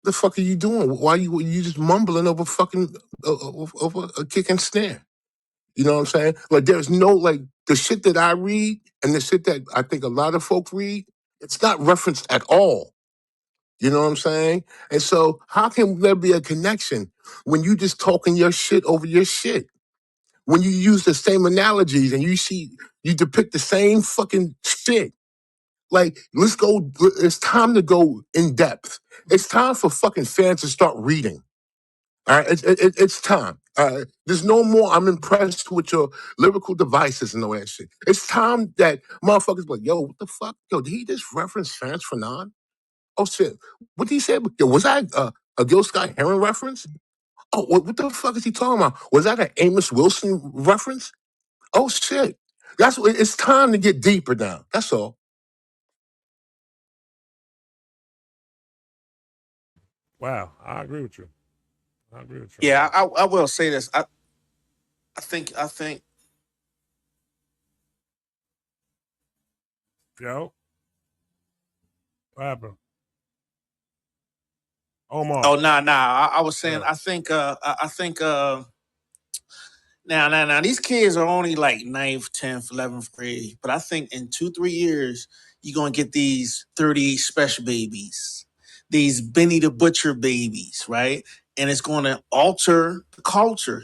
The fuck are you doing? Why you just mumbling over fucking over a kick and snare? You know what I'm saying? Like there's no like the shit that I read and the shit that I think a lot of folk read. It's not referenced at all. You know what I'm saying? And so how can there be a connection when you just talking your shit over your shit? When you use the same analogies and you depict the same fucking shit. Like, let's go, it's time to go in depth. It's time for fucking fans to start reading. All right, it's time. There's no more. I'm impressed with your lyrical devices and all that shit. It's time that motherfuckers be like, yo, what the fuck? Yo, did he just reference Fans for Non? Oh shit, what did he say? Yo, was that a Gil Scott Heron reference? Oh, what the fuck is he talking about? Was that an Amos Wilson reference? Oh shit, that's what. It's time to get deeper now. That's all. Wow, I agree with you. I agree with you. Yeah, I will say this. I think Yo, what happened? Omar. Oh nah. I was saying Yeah. I think now these kids are only like ninth, 10th, 11th grade, but I think in 2-3 years you're gonna get these 30 special babies, these Benny the Butcher babies, right? And it's gonna alter the culture,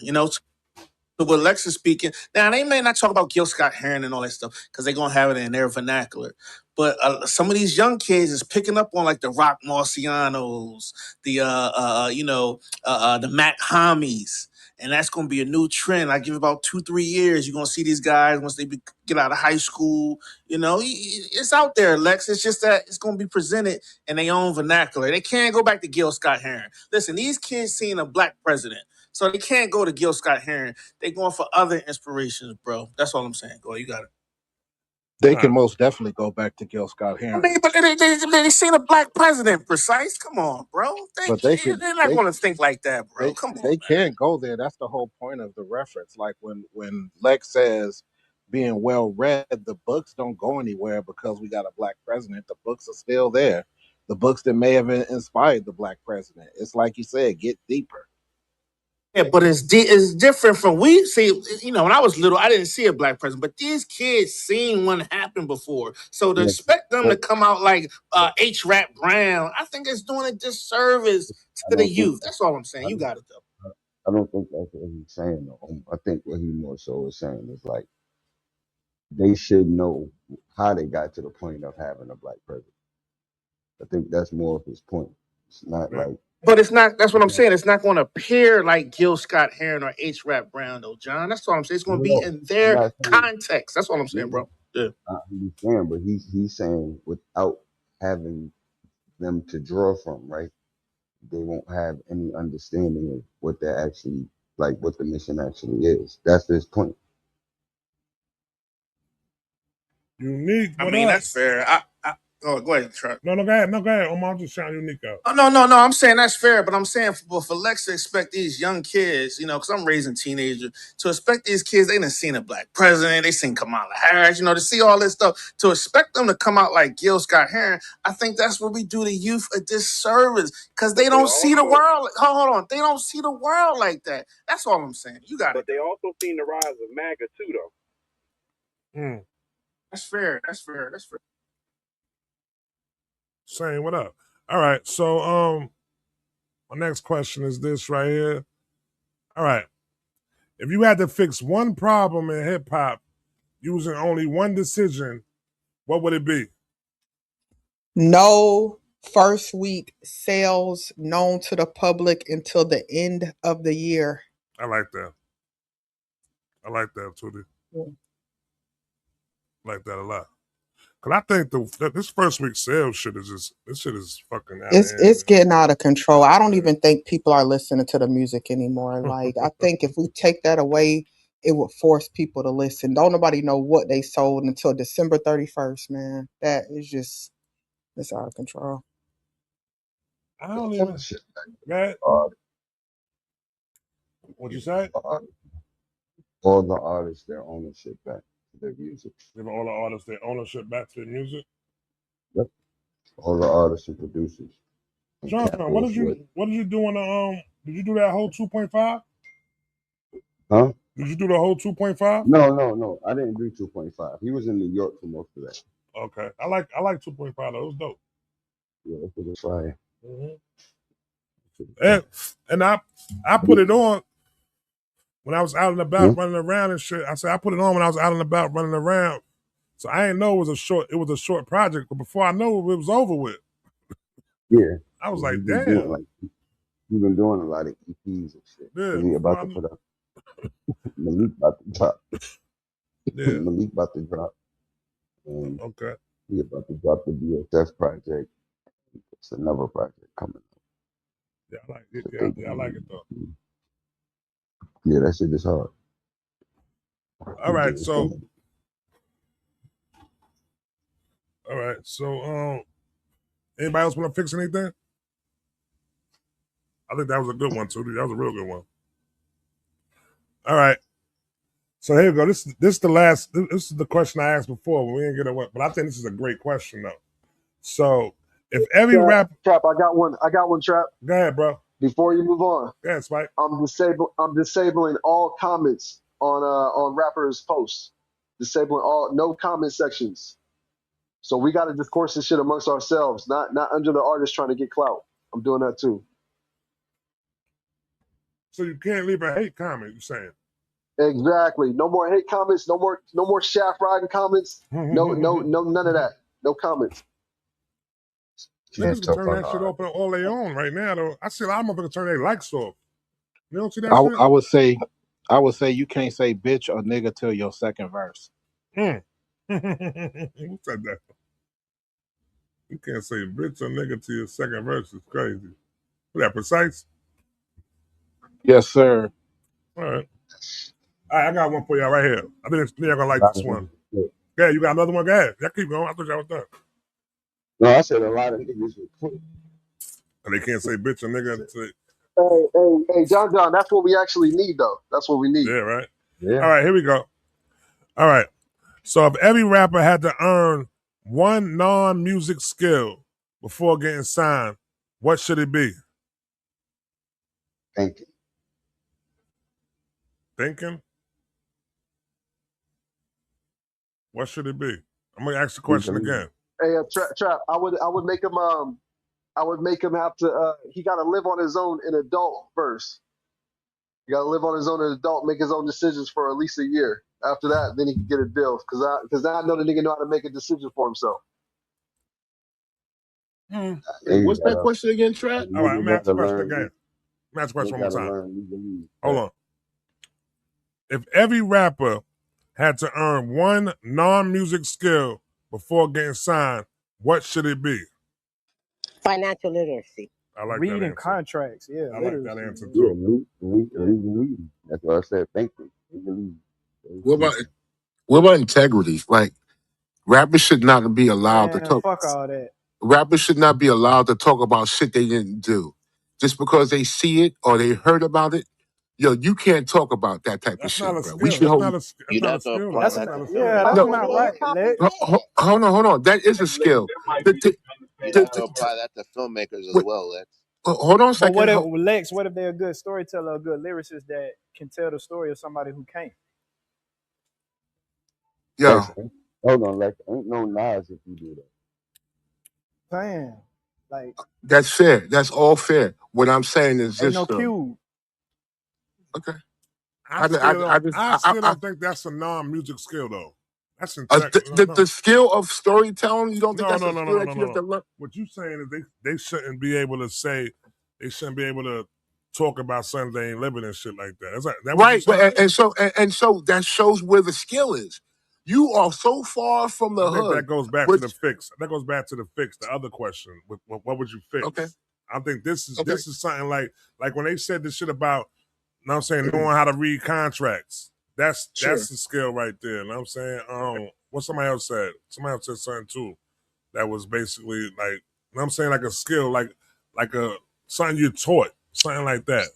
to what Lex is speaking. Now they may not talk about Gil Scott Heron and all that stuff because they're gonna have it in their vernacular. But some of these young kids is picking up on like the Rock Marcianos, the Mac Homies, and that's gonna be a new trend. I give it about 2-3 years, you're gonna see these guys once they get out of high school. It's out there, Lex. It's just that it's gonna be presented in their own vernacular. They can't go back to Gil Scott Heron. Listen, these kids seeing a black president. So they can't go to Gil Scott Heron. They going for other inspirations, bro. That's all I'm saying. Go, you got it. They All can right. most definitely go back to Gil Scott I Heron, mean, but they seen a black president, precise. Come on, bro. but they could They're not going to think like that, bro. Come on, they man. can't go there. That's the whole point of the reference. Like when Lex says being well read, the books don't go anywhere because we got a black president. The books are still there. The books that may have inspired the black president. It's like you said, get deeper. Yeah, but it's different from we see. When I was little, I didn't see a black president, but these kids seen one happen before. So to Yeah, expect them to but come out like H. Rap Brown, I think it's doing a disservice I to the don't think youth. That's all I'm saying. I You don't, got it though. I don't think that's what he's saying though. I think what he more so is saying is like they should know how they got to the point of having a black president. I think that's more of his point. It's not Yeah. like But it's not. That's what I'm saying. It's not going to appear like Gil Scott Heron or H. Rap Brown, though, John. That's what I'm saying. It's going to be no, in I'm their not saying context. That's what I'm saying, yeah, bro. Yeah. I understand, but he's saying without having them to draw from, right? They won't have any understanding of what they're actually like, what the mission actually is. That's his point. Unique, I what mean, up? that's fair. Go ahead, Chuck. No, go ahead. No, go ahead. Omar, I'm just shouting Unique out. Oh no. I'm saying that's fair, but I'm saying for Lex to expect these young kids, because I'm raising teenagers, to expect these kids, they done seen a black president, they seen Kamala Harris, to see all this stuff, to expect them to come out like Gil Scott Heron, I think that's what we do the youth a disservice because they don't see the world. Hold on, they don't see the world like that. That's all I'm saying. You got it. But they also seen the rise of MAGA too, though. Mm. That's fair. That's fair. Saying what up? All right. So my next question is this right here. All right. If you had to fix one problem in hip hop using only one decision, what would it be? No first week sales known to the public until the end of the year. I like that. I like that, Tootie. I like that a lot. Cause I think this first week sales shit is fucking out of It's hand. it's getting out of control. I don't even think people are listening to the music anymore. Like I think if we take that away, it would force people to listen. Don't nobody know what they sold until December 31st, man. That is just it's out of control. I don't All even. the shit Right? back. What'd you say? All the artists their ownership back to their music. Giving all the artists their ownership back to their music. Yep. All the artists and producers. John, Cap bullshit. what did you do on the did you do that whole 2.5? Huh? Did you do the whole 2.5? No. I didn't do 2.5. He was in New York for most of that. Okay. I like 2.5 though. It was dope. Yeah, that was fire. And I put it on when I was out and Huh? about running around and shit. I said I put it on when I was out and about running around. So I didn't know it was a short project, but before I know it was over with. Yeah. I was He like, been doing damn. like he been doing a lot of EPs and shit. Yeah, Cause he before about I to knew. put up Malik about to drop. Yeah. Malik about to drop. And Okay. he about to drop the BSS project. It's another project coming. Yeah, I like it. So Yeah, they yeah, I like it though. yeah, that shit is hard. All right, It's so coming. anybody else want to fix anything? I think that was a good one too. That was a real good one. All right. So here we go. This is the last. This is the question I asked before. We didn't get it, but I think this is a great question though. So if every Trap, rap, Trap, I got one. I got one, Trap. go ahead, bro. Before you move on, Go ahead, Spike. I'm disabling all comments on rappers' posts. Disabling all no comment sections. So we got to discourse this shit amongst ourselves, not under the artist trying to get clout. I'm doing that too. So you can't leave a hate comment. You saying? Exactly. No more hate comments. No more shaft riding comments. No, none of that. No comments. Can't Niggas can talk turn on that shit hard. off all they own right now. Though I see a lot of motherfuckers turn their likes off. You don't see that I, shit? I would say, I would say you can't say bitch or nigga till your second verse. Who said that? You can't say bitch or nigga to your second verse. It's crazy. Is that precise? Yes, sir. All right. All right, I got one for y'all right here. I think y'all gonna A like lot this of one. niggas quit. Yeah, you got another one? Go ahead. Y'all keep going. I thought y'all was done. No, I said a lot of niggas would quit. And they can't say bitch or nigga. Hey, John. That's what we actually need, though. That's what we Yeah, need. right. Yeah. All right, here we go. All right. So if every rapper had to earn one non-music skill before getting signed, what should it be? Thank you. Thinking? What should it be? I'm gonna ask the We question believe. again. Hey, Trap. I would make him have to. He got to live on his own in adult first. He got to live on his own in adult, make his own decisions for at least a year. After that, then he can get a deal. Because I know the nigga know how to make a decision for himself. Wait, Niggas what's that gotta question again, Trap? All right, I'm niggas gonna ask the gotta question learn. again. I'm gonna ask the They question one gotta more time. learn legally. Hold on. If every rapper had to earn one non-music skill before getting signed, what should it be? Financial literacy. I like that Reading answer. contracts, yeah, I like that literacy. answer Yeah, too. Yeah. legally. That's what I said. Thank you. Legally. What about integrity? Like rappers should not be allowed to Man, talk. fuck all that. Rappers should not be allowed to talk about shit they didn't do. Just because they see it or they heard about it, yo, you can't talk about that type of That's not shit, a bro. We skill. should hold. That's You'd not a have to skill though. apply That's That's that not to a skill. yeah, everything. that's No, not Maybe right, hip hop is Lex. dead. hold on, hold on. That is a skill. You'd have to The- apply that to filmmakers as wait, well, Lex. hold on a But what second. if Lex? What if they're a good storyteller, a good lyricist that can tell the story of somebody who can't? Yo, Lex, hold on, Lex. Ain't no Nas if you do that. Damn, like that's fair. That's all fair. What I'm saying is ain't this, no though. cube. Okay. I I, I, still I don't. just, I still don't think that's a non-music skill though. That's no, no, the skill of storytelling. You don't think no, that's no, a no, no, skill no, that no, you have no. to learn? What you saying is they shouldn't be able to say, they shouldn't be able to talk about something they ain't living and shit like that. Is that what you Right, but saying? and so that shows where the skill is. You are so far from I the think that hood. goes back to the Which fix. That goes back to the fix. The other question, what would you okay, fix? I think this okay, is something like when they said this shit about, you know what I'm saying, knowing how to read contracts. That's sure. the skill right there. You know what I'm saying? What somebody else said. Somebody else said something too. That was basically like, you know what I'm saying, like a skill, like a something you taught, something like that.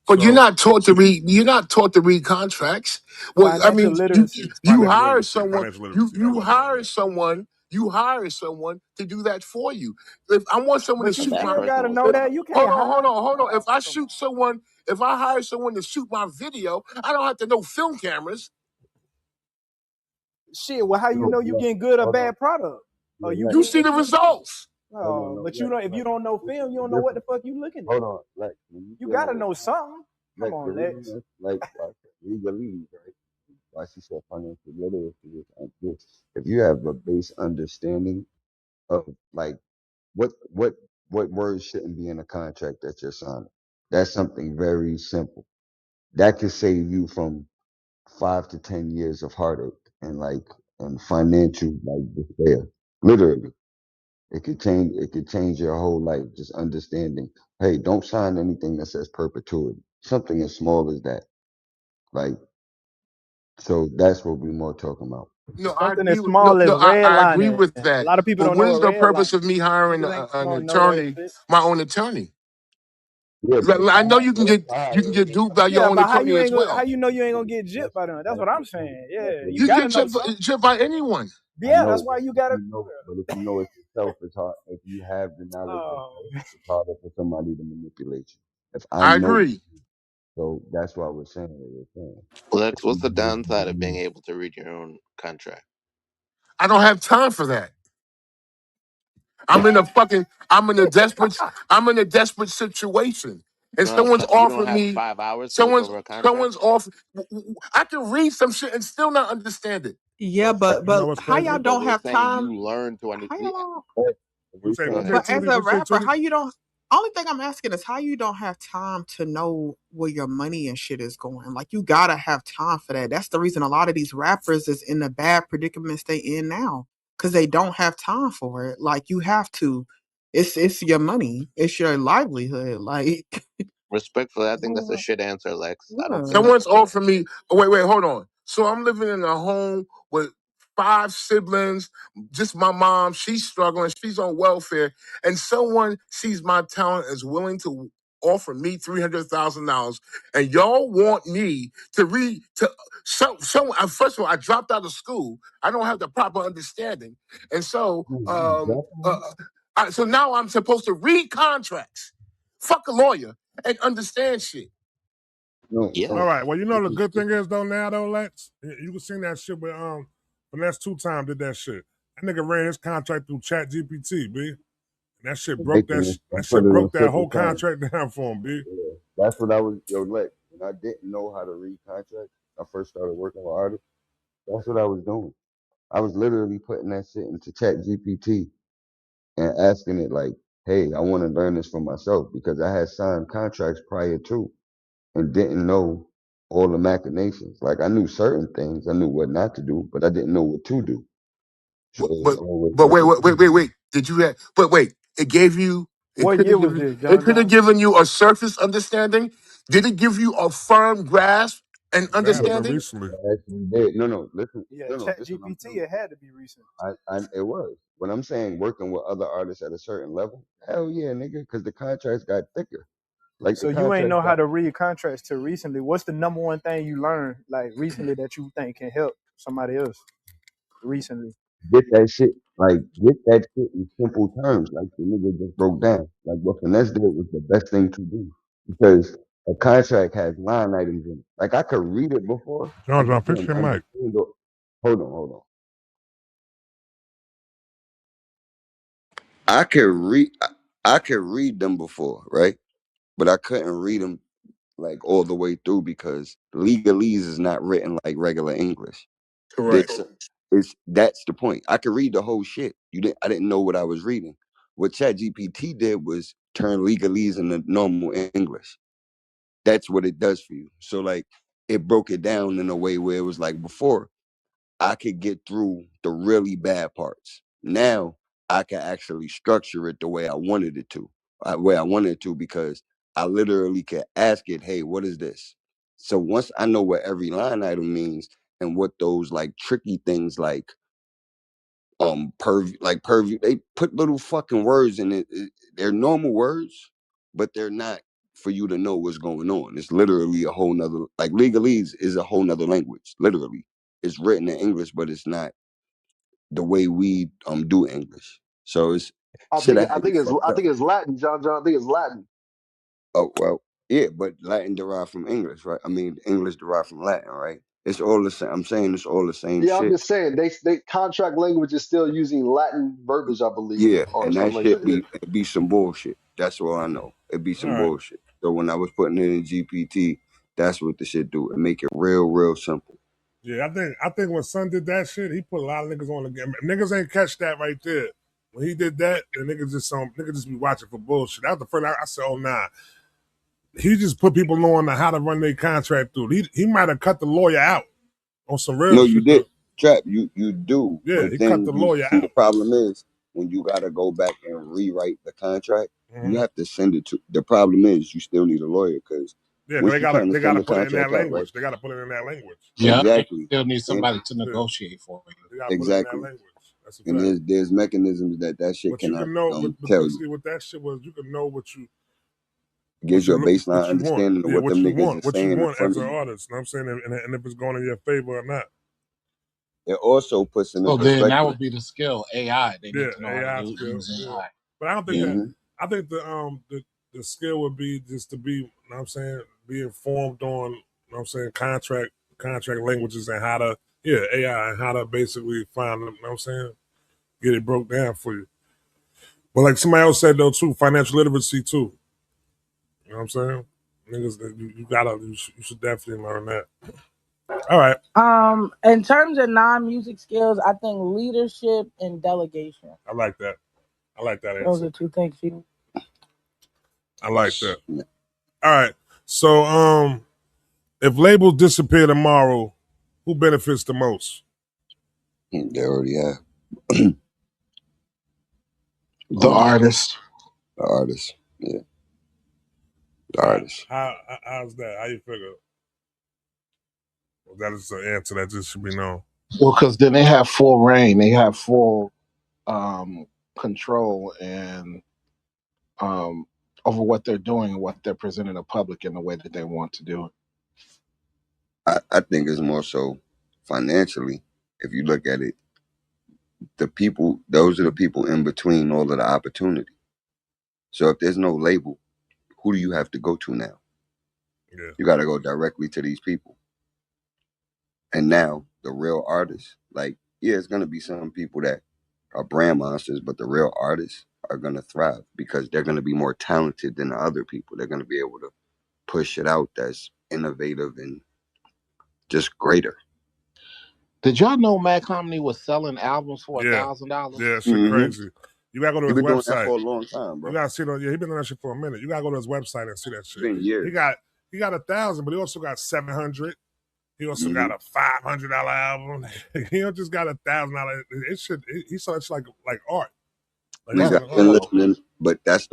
But you're So not taught to read. You're not taught to read contracts. Well, I Financial mean, you literacy. you financial hire literacy, someone. financial You literacy. I you love that. hire Yeah. someone You hire someone to do that for you. If I want someone to But you But shoot that my still person gotta was know if, that. You hold can't on, hold hire. on, hold on. If I Come shoot on. someone, if I hire someone to shoot my video, I don't have to know film cameras. Shit. Well, how you Yo, know you yo, getting good or hold on. bad product? Oh, Yo, you Lex, You good? see the results. hold on, Oh, no, but you Lex, know if you Lex. don't know This is film, you the don't know what the difference. fuck you looking at. Hold on, Lex. When you You dealing gotta with know something. Come Lex, the on, reason Lex. is like legalese, right? Why she said financial literacy is like this. If you have a base understanding of like what what what words shouldn't be in a contract that you're signing, that's something very simple. That could save you from 5 to 10 years of heartache and and financial like despair. Literally. It could change your whole life, just understanding, hey, don't sign anything that says perpetuity. Something as small as that. Like, so that's what we're more talking about. No, I Something agree as with no, small as no, I agree redlining. with A that. lot of people But don't know what what is the purpose redlining of me is. hiring Niggas ain't an smart to know that attorney, shit. my own attorney? Yeah, but I know you but can if get I you can hire get duped by your Yeah, own but how attorney you as ain't gonna, how well. you know you ain't yeah, gonna get gypped that's by them? That's that's what I'm the point. saying. That's Yeah, what you You we get gotta know saying. something. chipped by anyone. I Yeah, that's know, why but you gotta. if you know it's yourself, it's hard. If you have the knowledge Oh, yourself, it's harder for somebody to manipulate you. If I I know, agree. so that's why we're saying what we're saying. Lex, It's what's the easier downside of being to able to read your own contract? I don't have time for that. I'm in a desperate situation. And someone's You don't offering have me 5 hours to look over a contract. someone's off I can read some shit and still not understand it. Yeah, but You know but what's how crazy? y'all Yeah, but don't we're have saying time? you learn to How understand. y'all? What you we say? What saying you say, But that. as Tootie? a What you say, rapper, Tootie? how you don't? Only thing I'm asking is how you don't have time to know where your money and shit is going. Like you gotta have time for that. That's the reason a lot of these rappers is in the bad predicaments they in now because they don't have time for it. Like you have to. It's your money. It's your livelihood. Like Respectfully, I think that's a shit answer, Lex. I don't think yeah. that's Someone's fair. offering me wait, hold on. So I'm living in a home with 5 siblings, just my mom, she's struggling, she's on welfare, and someone sees my talent is willing to offer me $300,000, and y'all want me to read to first of all, I dropped out of school. I don't have the proper understanding, and so You dropping so now I'm supposed to read contracts, fuck a lawyer, and understand shit. No, Yeah. All no. right. Well, you know This the is good this thing is is though now though, Lex, you can see that shit with Finesse 2 Time did that shit. That nigga ran his contract through Chat GPT, b. And that shit broke ridiculous. I that put shit it in broke that simple whole terms. contract down for him, b. Yeah, that's what I was. Yo, Lex, when I didn't know how to read contracts, I first started working with artists. That's what I was doing. I was literally putting that shit into Chat GPT and asking it like, "Hey, I want to learn this for myself," because I had signed contracts prior to and didn't know all the machinations. Like I knew certain things, I knew what not to do, but I didn't know what to do. So But it was but, always but like wait, a wait, wait, wait, wait. Did you have? But wait, it gave you. It what could year have was given. this, It John could have John? given you a surface understanding. Did it give you a firm grasp and That had to be understanding? recently. I actually did. No, listen, Yeah, no, Chat this is what I'm GPT. telling It had to be recent. it was. When I'm saying working with other artists at a certain level, hell yeah, nigga, because the contracts got thicker. Like the So you ain't contracts know how got to read contracts till recently. What's the number one thing you learned like recently that you think can help somebody else recently? get that shit, like get that shit in simple terms, like the nigga just broke down. Like what Finesse did was the best thing to do because a contract has line items in it. Like I could read it before, I John John, just fix didn't your mic. understand. Hold on. I could read, I could read them before, right? But I couldn't read them like all the way through because legalese is not written like regular English. Correct. This is that's the point. I could read the whole shit. I didn't know what I was reading. What ChatGPT did was turn legalese into normal English. That's what it does for you. So like it broke it down in a way where it was like before I could get through the really bad parts. Now I can actually structure it the way I wanted it to, way I wanted it to, because I literally can ask it, "Hey, what is this?" So once I know what every line item means and what those like tricky things like purview, they put little fucking words in it. They're normal words, but they're not for you to know what's going on. It's literally a whole nother like legalese is a whole nother language. Literally, it's written in English, but it's not. the way we do English. So it's I shit think that I had me think it's fucked I up. think it's Latin, John. John, I think it's Latin. Oh well, yeah, but Latin derived from English, right? I mean, English derived from Latin, right? It's all the same. I'm saying it's all the same Yeah, I'm shit. just saying they contract language is still using Latin verbiage, I believe, Yeah, or and that something like shit that. Yeah. be some bullshit. That's all I know. It be All some right. bullshit. So when I was putting it in GPT, that's what the shit do. It make it real simple. Yeah, I think when Son did that shit, he put a lot of niggas on the game. Niggas ain't catch that right there. When he did that, the niggas just be watching for bullshit. That was the first I said, oh nah. He just put people on how to run their contract through. He might have cut the lawyer out on some real No, you shit did, though. Trap. You do, Yeah, but he cut then the lawyer the out. problem is when you gotta go back and rewrite the contract, you Mm-hmm. have to send it to. The problem is you still need a lawyer because Yeah, because once you trying to they send gotta the put it in that contract out, right? language. They gotta put it in that language. Yeah, and you Exactly, still need and somebody to Yeah, negotiate for you. they gotta put it in that exactly, language. That's a and fact. there's mechanisms that shit But you cannot can know, tell but you. see, what that shit was, you can know It gives you a baseline what you want. understanding of Yeah, what them niggas is what you saying in want front as of an you. artist. You know what I'm saying, and if it's going in your favor or not. It also puts it in So then that perspective. would be the skill AI. They Yeah, need to know how to AI skill. use Yeah, AI. but I don't think that. Hmm. I think the skill would be just to be, you know what I'm saying, be informed on, you know what I'm saying, contract languages and how to, yeah, AI and how to basically find them, you know what I'm saying, get it broke down for you. But like somebody else said though too, financial literacy too. You know what I'm saying? Niggas, you should definitely learn that. All right, In terms of non-music skills, I think leadership and delegation. I like that. I like that Those answer. are two things you. I like that. All right, so if labels disappear tomorrow, who benefits the most? They already have The um artist. the artist. Yeah, the How artist. how's that? How you figure? Well, that is an answer that just should be known. Well, because then they have full reign. They have full control and um, over what they're doing and what they're presenting the public in the way that they want to do it. I think it's more so financially. If you look at it, the people, those are the people in between all of the opportunity. So if there's no label, who do you have to go to now? Yeah, You got to go directly to these people. And now the real artists, like, yeah, it's gonna be some people that are brand monsters, but the real artists are gonna thrive because they're gonna be more talented than the other people. They're gonna be able to push it out that's innovative and just greater. Did y'all know Matt Homney was selling albums for yeah, $1,000? yeah. Shit, Mm-hmm. crazy. You gotta go to You've his been doing that website. for a long time, You bro. gotta see it. Yeah, he been doing that shit for a minute. You gotta go to his website and see that It's shit. been He years. got 1,000, but he also got 700. He also Mm-hmm. got a $500 album. He don't just got $1,000. It should. He saw it like art. Like he's You That's got selling art. been dope. listening, but that's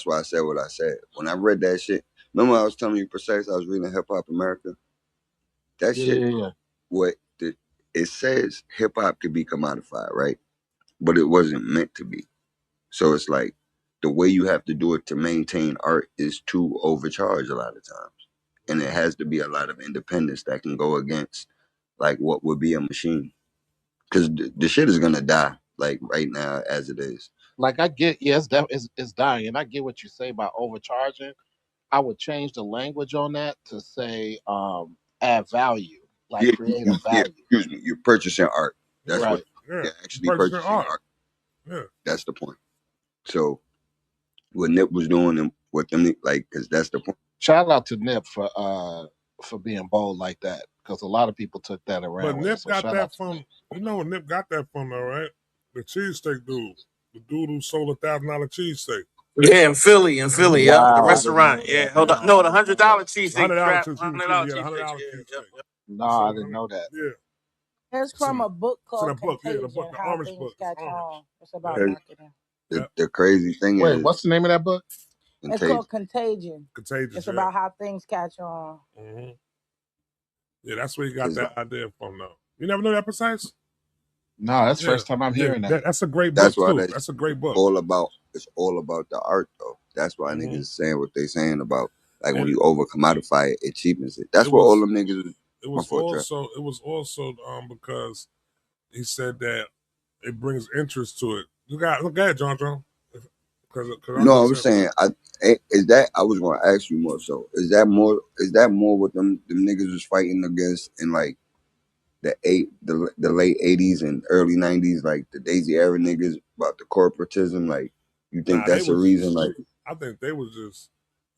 why I said what I said. When I read that shit, remember I was telling you precise I was reading Hip Hop America? That Yeah, shit, yeah, yeah. what the, it says hip hop could be commodified, right? But it wasn't meant to be. So it's like the way you have to do it to maintain art is to overcharge a lot of times. And it has to be a lot of independence that can go against like what would be a machine. Because the shit is gonna die like right now as it is. Like I get, yes, it's dying, and I get what you say about overcharging. I would change the language on that to say add value, like Yeah, create a yeah. value. Excuse me. You're purchasing art. That's what Right. Yeah, you're you actually purchasing purchasing art. art. Yeah, That's the point. So what Nip was doing and what them like, because that's the point. Shout out to Nip for being bold like that, because a lot of people took that but around with it. Nip So got shout out that to Nip. from. You know where Nip got that from, though, right? The cheesesteak dude, the dude who sold $1,000 cheesesteak. Yeah, in Philly, yep. The Wow, I didn't know restaurant. that. Yeah, hold on. No, the $100 The cheesesteak $100 trap. cheesesteak. He was giving $100 you the cheesesteak. $100 Yeah, cheesesteak. No, He I sold didn't it. know that. Yeah, It's it's from a book in called a book. Yeah, the book, Contagion: the How orange Things book. It's Catch On. orange. It's about Yeah, Because marketing. yeah. the crazy thing Wait, is what's the name of that book? It's contagion. called Contagion. Contagious. It's Yeah. about how things catch on. Mm-hmm. Yeah, that's where he got Because that idea from, though. You never know that precise? No, that's the Yeah, first time I'm yeah. hearing that. That's a great that's book why too. that That's a great book. all about it's all about the art though. That's why Mm-hmm. niggas saying what they saying about like when And you over commodify it, it cheapens it. it That's what all was them niggas it my was fault trap. also it was also because he said that it brings interest to it. Look at John. Because I'm No, I just was saying. saying, is that I was going to ask you more. So, is that more what them niggas was fighting against in like the late '80s and early '90s, like the Daisy era niggas about the corporatism? Like, you think Nah, they that's a was reason? just. Like, I think they was just.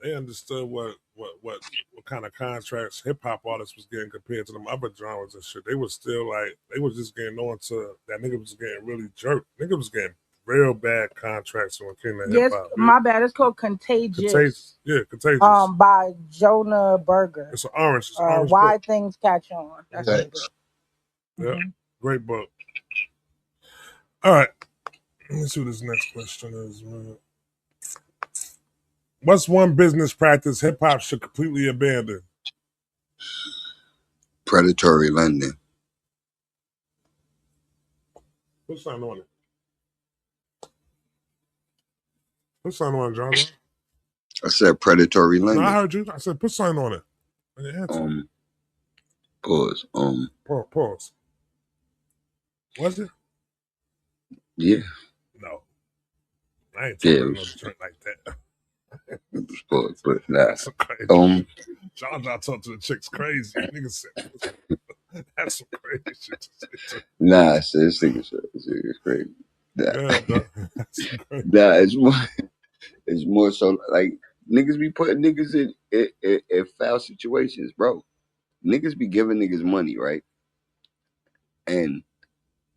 They understood what kind of contracts hip hop artists was getting compared to them other genres and shit. They was still like they was just getting on to that nigga was getting really jerked. Nigga was getting real bad contracts when it came to hip Yes, hop. my bad. It's called Contagious. Contagious, yeah, contagious. By Jonah Berger. It's an orange. It's an orange book. Why Things Catch On. That's the Thanks. book. Yeah, Mm-hmm. great book. All right, let me see what this next question is, man. What's one business practice hip hop should completely abandon? predatory lending. Put something on it. Put something on it, John. I said predatory No, I lending. heard you. I said put something on it. And you answer. Pause. Pause. Was it? Yeah, No. I ain't yeah, talking it to no was, drink like that. it was pause, but nah. That's some crazy Um, shit. John talk to the chicks crazy. Niggas said that's some crazy shit to say to. nah, it's crazy. Nah, Yeah, dog. That's some crazy nah, shit. it's more so like niggas be putting niggas in foul situations, bro. Niggas be giving niggas money, right? And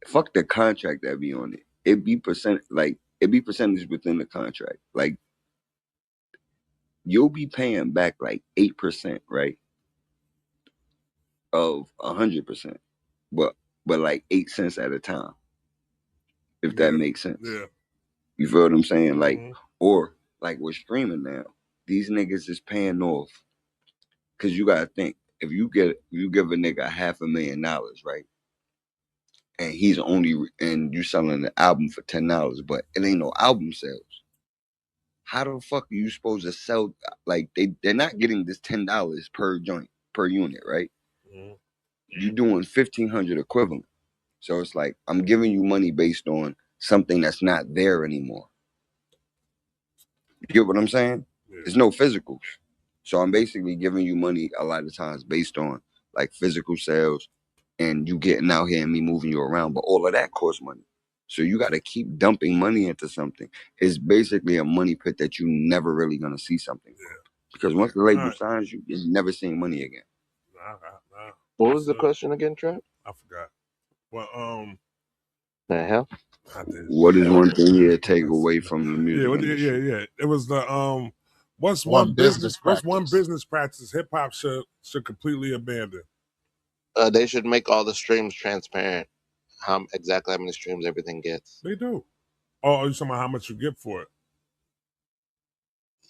fuck the contract that be on it. It be percentage within the contract. Like you'll be paying back like 8%, right? Of 100%, but like 8 cents at a time, if that Yeah. makes sense. Yeah. You feel what I'm saying? Like, Mm-hmm. or like we're streaming now. These niggas is paying off because you gotta think if you give a nigga $500,000, right? And and you selling the album for $10, but it ain't no album sales. How the fuck are you supposed to sell? Like they're not getting this $10 per joint per unit, right? Mm-hmm. You're doing 1,500 equivalent. So it's like I'm giving you money based on something that's not there anymore. You get what I'm saying? Yeah. There's no physicals. So I'm basically giving you money a lot of times based on like physical sales and you getting out here and me moving you around. But all of that costs money. So you got to keep dumping money into something. It's basically a money pit that you never really gonna see something from. Yeah. Because once the All label right. signs you, you're never seeing money again. Nah. What was That's the it. question again, Trap? I forgot. Well, The hell? I did. What is one thing you take That's, away from the yeah, music industry? yeah. It was the One business what's one practice. business practice hip hop should completely abandon? They should make all the streams transparent. Exactly how many streams everything gets. They do. Oh, are you talking about how much you get for it?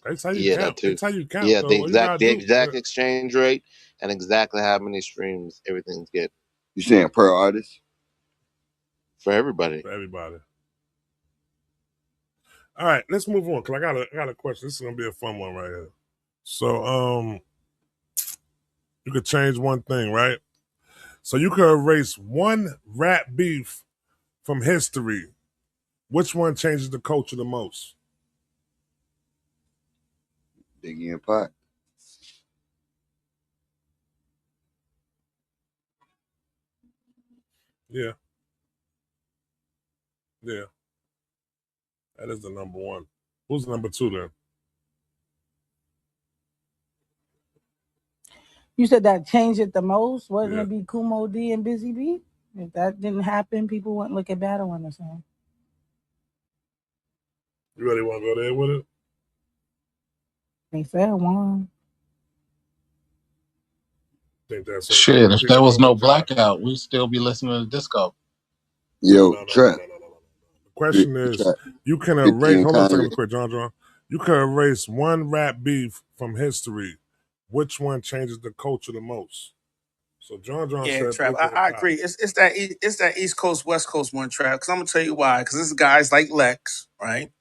That's how you Yeah, that count. too. It's how you count Yeah, though. All you gotta the do, exact exchange rate and exactly how many streams everything get You saying per artist? for everybody. for everybody. All right, let's move on because I got a question. This is gonna be a fun one right here. So you could change one thing, right? So you could erase one rap beef from history. Which one changes the culture the most? Biggie and Pac. Yeah, yeah. That is the number one. Who's number two then? You said that changed it the most. Wouldn't Yeah. it be Kumo D and Busy B? If that didn't happen, people wouldn't look at Battle on the same. You really want to go there with it? They said one. Think that's it. Shit, if Think there it's was gonna no be Josh? blackout, we'd still be listening to disco. No, Yo, no, no, no, Trap, no, no, no, no. The question is, Trap, you can 50 erase. and Hold on a second, Kanye. real quick, John. You can erase one rap beef from history. Which one changes the culture the most? So John Yeah, said Trav, Biggie and I Pop. agree. It's that East Coast West Coast one, Trav. Because I'm gonna tell you why. Because this is guys like Lex, right,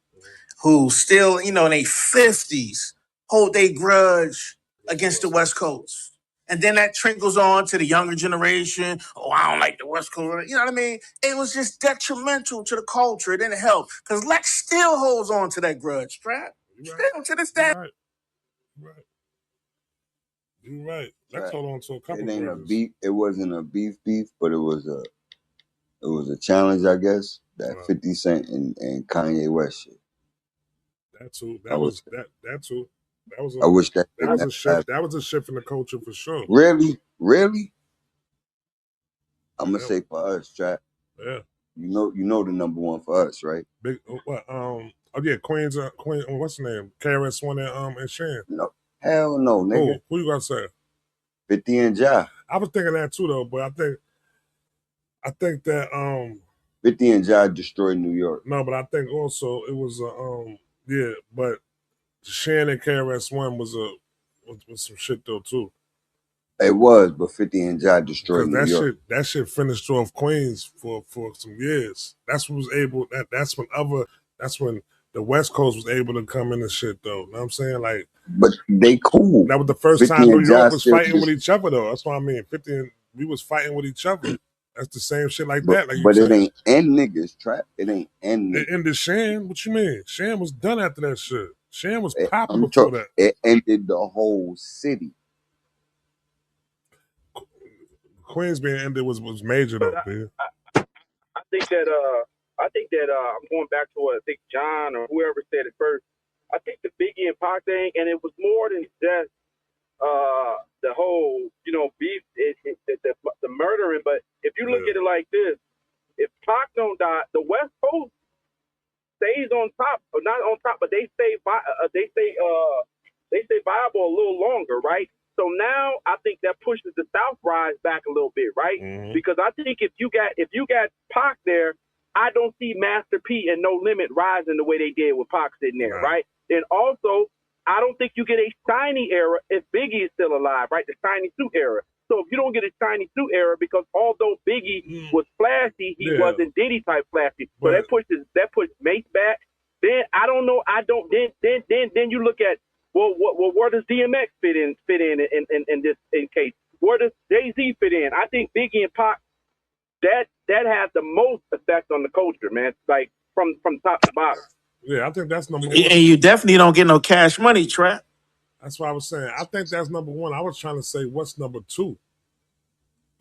who still in their 50s hold they grudge Against the against the West West Coast. Coast. And then that trickles on to the younger generation. Oh, I don't like the West Coast. You know what I mean? It was just detrimental to the culture. It didn't help. Because Lex still holds on to that grudge, Trap. You're right. Still to this day. You're right. You're right. You're right. Let's Right. hold on to a couple It ain't a grudges. beef. It wasn't a beef, but it was a challenge, I guess. That Right. 50 Cent and Kanye West shit. That too. I was That too. That was a I wish that that shit was never a shift. happened. That was a shift in the culture for sure. Really, really. I'm gonna Yeah. say for us, Trap. Yeah. You know the number one for us, right? Big what oh yeah, Queen what's the name? KRS One and Shan. No, hell no, nigga. Who you gonna say? 50 and Ja. I was thinking that too though, but I think that 50 and Ja destroyed New York. no, but I think also it was yeah, but Shan and KRS One was some shit though too. It was, but 50 and Ja destroyed Because New York. that shit finished off Queens for some years. That's what was able that's when the West Coast was able to come in and shit though. You know what I'm saying? Like But they cool. that was the first 50 time New and Ja York was still fighting with just, each other though. That's what I mean. 50 and we was fighting with each other. That's the same shit like that, like you but it saying. ain't end niggas, Trap. It ain't end It niggas. ended Shan. What you mean? Shan was done after that shit. Shan was popping before that. It ended the whole city. Queens being ended was major But though, man. I think that I'm going back to what I think John or whoever said it first. I think the Biggie and Pac thing, and it was more than just the whole beef, the murdering. But if you look Yeah. at it like this, if Pac don't die, the West Coast stays on top, or not on top, but they stay viable a little longer, right? So now I think that pushes the South rise back a little bit, right? Mm-hmm. Because I think if you got Pac there, I don't see Master P and No Limit rising the way they did with Pac sitting there, right? And also, I don't think you get a Shiny era if Biggie is still alive, right? The Shiny Suit era. So if you don't get a Shiny Suit era, because although Biggie was flashy, he wasn't Diddy type flashy. So that puts Mace back. Then I don't know. Then you look at where does DMX fit in this case? Where does Jay-Z fit in? I think Biggie and Pac that has the most effect on the culture, man. Like from top to bottom. Yeah, I think that's number one. And you definitely don't get no Cash Money, Trap. That's what I was saying. I think that's number one. I was trying to say what's number two.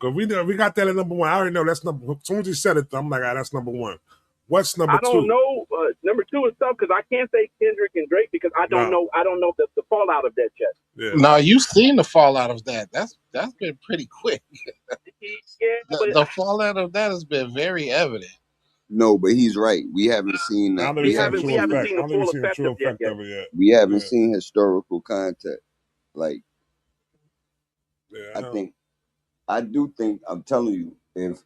Because we got that at number one. I already know that's number one. As soon as you said it, I'm like, that's number one. What's number two? I don't know. Number two is tough because I can't say Kendrick and Drake because I don't know the fallout of that yet. Yeah. Now you've seen the fallout of that. That's been pretty quick. Yeah, the fallout of that has been very evident. No, but he's right. We haven't seen that. We haven't seen the full effect of it yet. We haven't seen historical context. Like, I do think, I'm telling you, if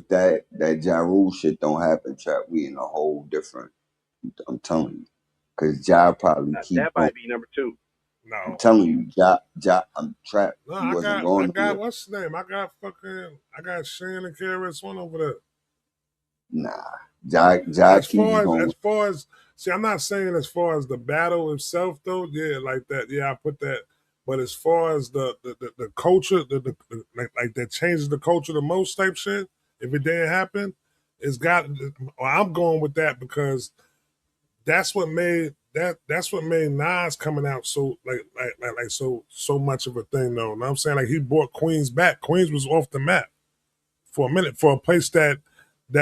that Ja Rule shit don't happen, Trap, we in a whole different. I'm telling you, because Ja probably keep that might be number two. No, I'm telling you, Ja, I'm trapped. No, he wasn't going I got nowhere. what's his name? I got Shan and KRS One over there. Nah, Ja keeps going. As far as see, I'm not saying as far as the battle itself though. Yeah, like that. Yeah, I put that. But as far as the culture, like that changes the culture the most type shit. If it didn't happen, it's got. Well, I'm going with that because that's what made Nas coming out so so much of a thing though. You know what I'm saying? Like he brought Queens back. Queens was off the map for a minute for a place that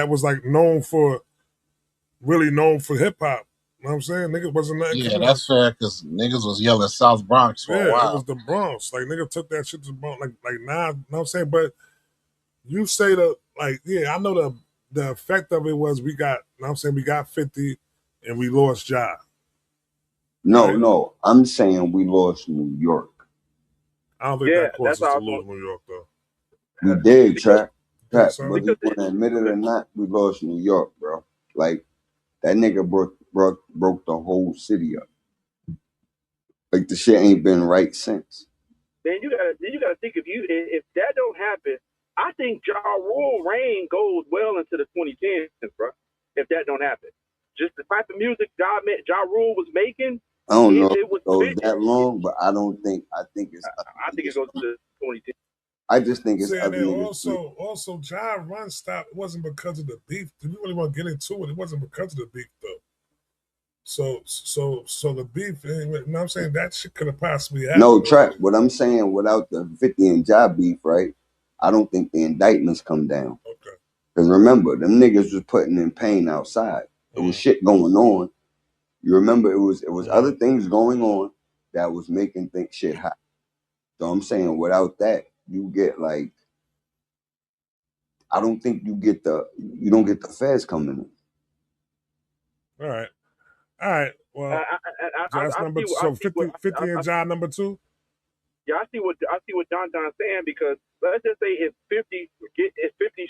was like really known for hip hop. You know what I'm saying? Niggas wasn't nothing. Yeah, that's fair because niggas was yelling South Bronx for a while. It was the Bronx. Like niggas took that shit to the Bronx. Like now, you know what I'm saying? But you say I know the effect of it was we got, you know what I'm saying, we got 50 and we lost Ja. No, I'm saying we lost New York. I don't think that caused us to lose New York though. We did, Trap. Whether So? you want to admit it or not, we lost New York, bro. Like that nigga broke the whole city up. Like the shit ain't been right since. Then you gotta think if that don't happen, I think Ja Rule reign goes well into the 2010s, bro. If that don't happen, just the type of music Ja Rule was making. I don't know if it goes that long, but I think it's. I think it goes to 2010. I just think it's See, and other then niggas. also, John Run stopped. It wasn't because of the beef. Do we really want to get into it? It wasn't because of the beef though. So the beef. You know what I'm saying? That shit could have possibly No, happened Trap. already. What I'm saying, without the 50 and job beef, right? I don't think the indictments come down. Okay. Because remember, them niggas was putting in pain outside. It was shit going on. You remember it was other things going on that was making things shit hot. So I'm saying without that, you get like I don't think you don't get the feds coming in. All right. Well, that's I number see two. what I So see what 50 and job number 2. yeah, I see what John's saying, because let's just say if 50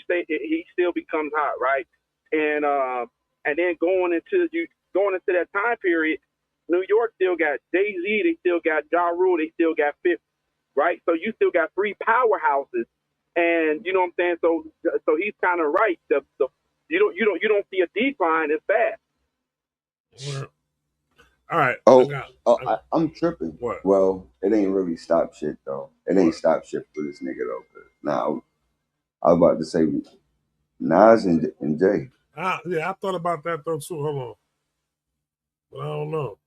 stay, he still becomes hot, right? And then going into that time period, New York still got Jay-Z, they still got Ja Rule, they still got 50, right? So you still got three powerhouses, and you know what I'm saying. So he's kind of right. You don't see a decline as fast. All right. I'm tripping. What? Well, it ain't really stop shit though. It ain't stop shit for this nigga though. Now I was about to say Nas and Jay. Yeah, I thought about that though too. Hold on, but I don't know.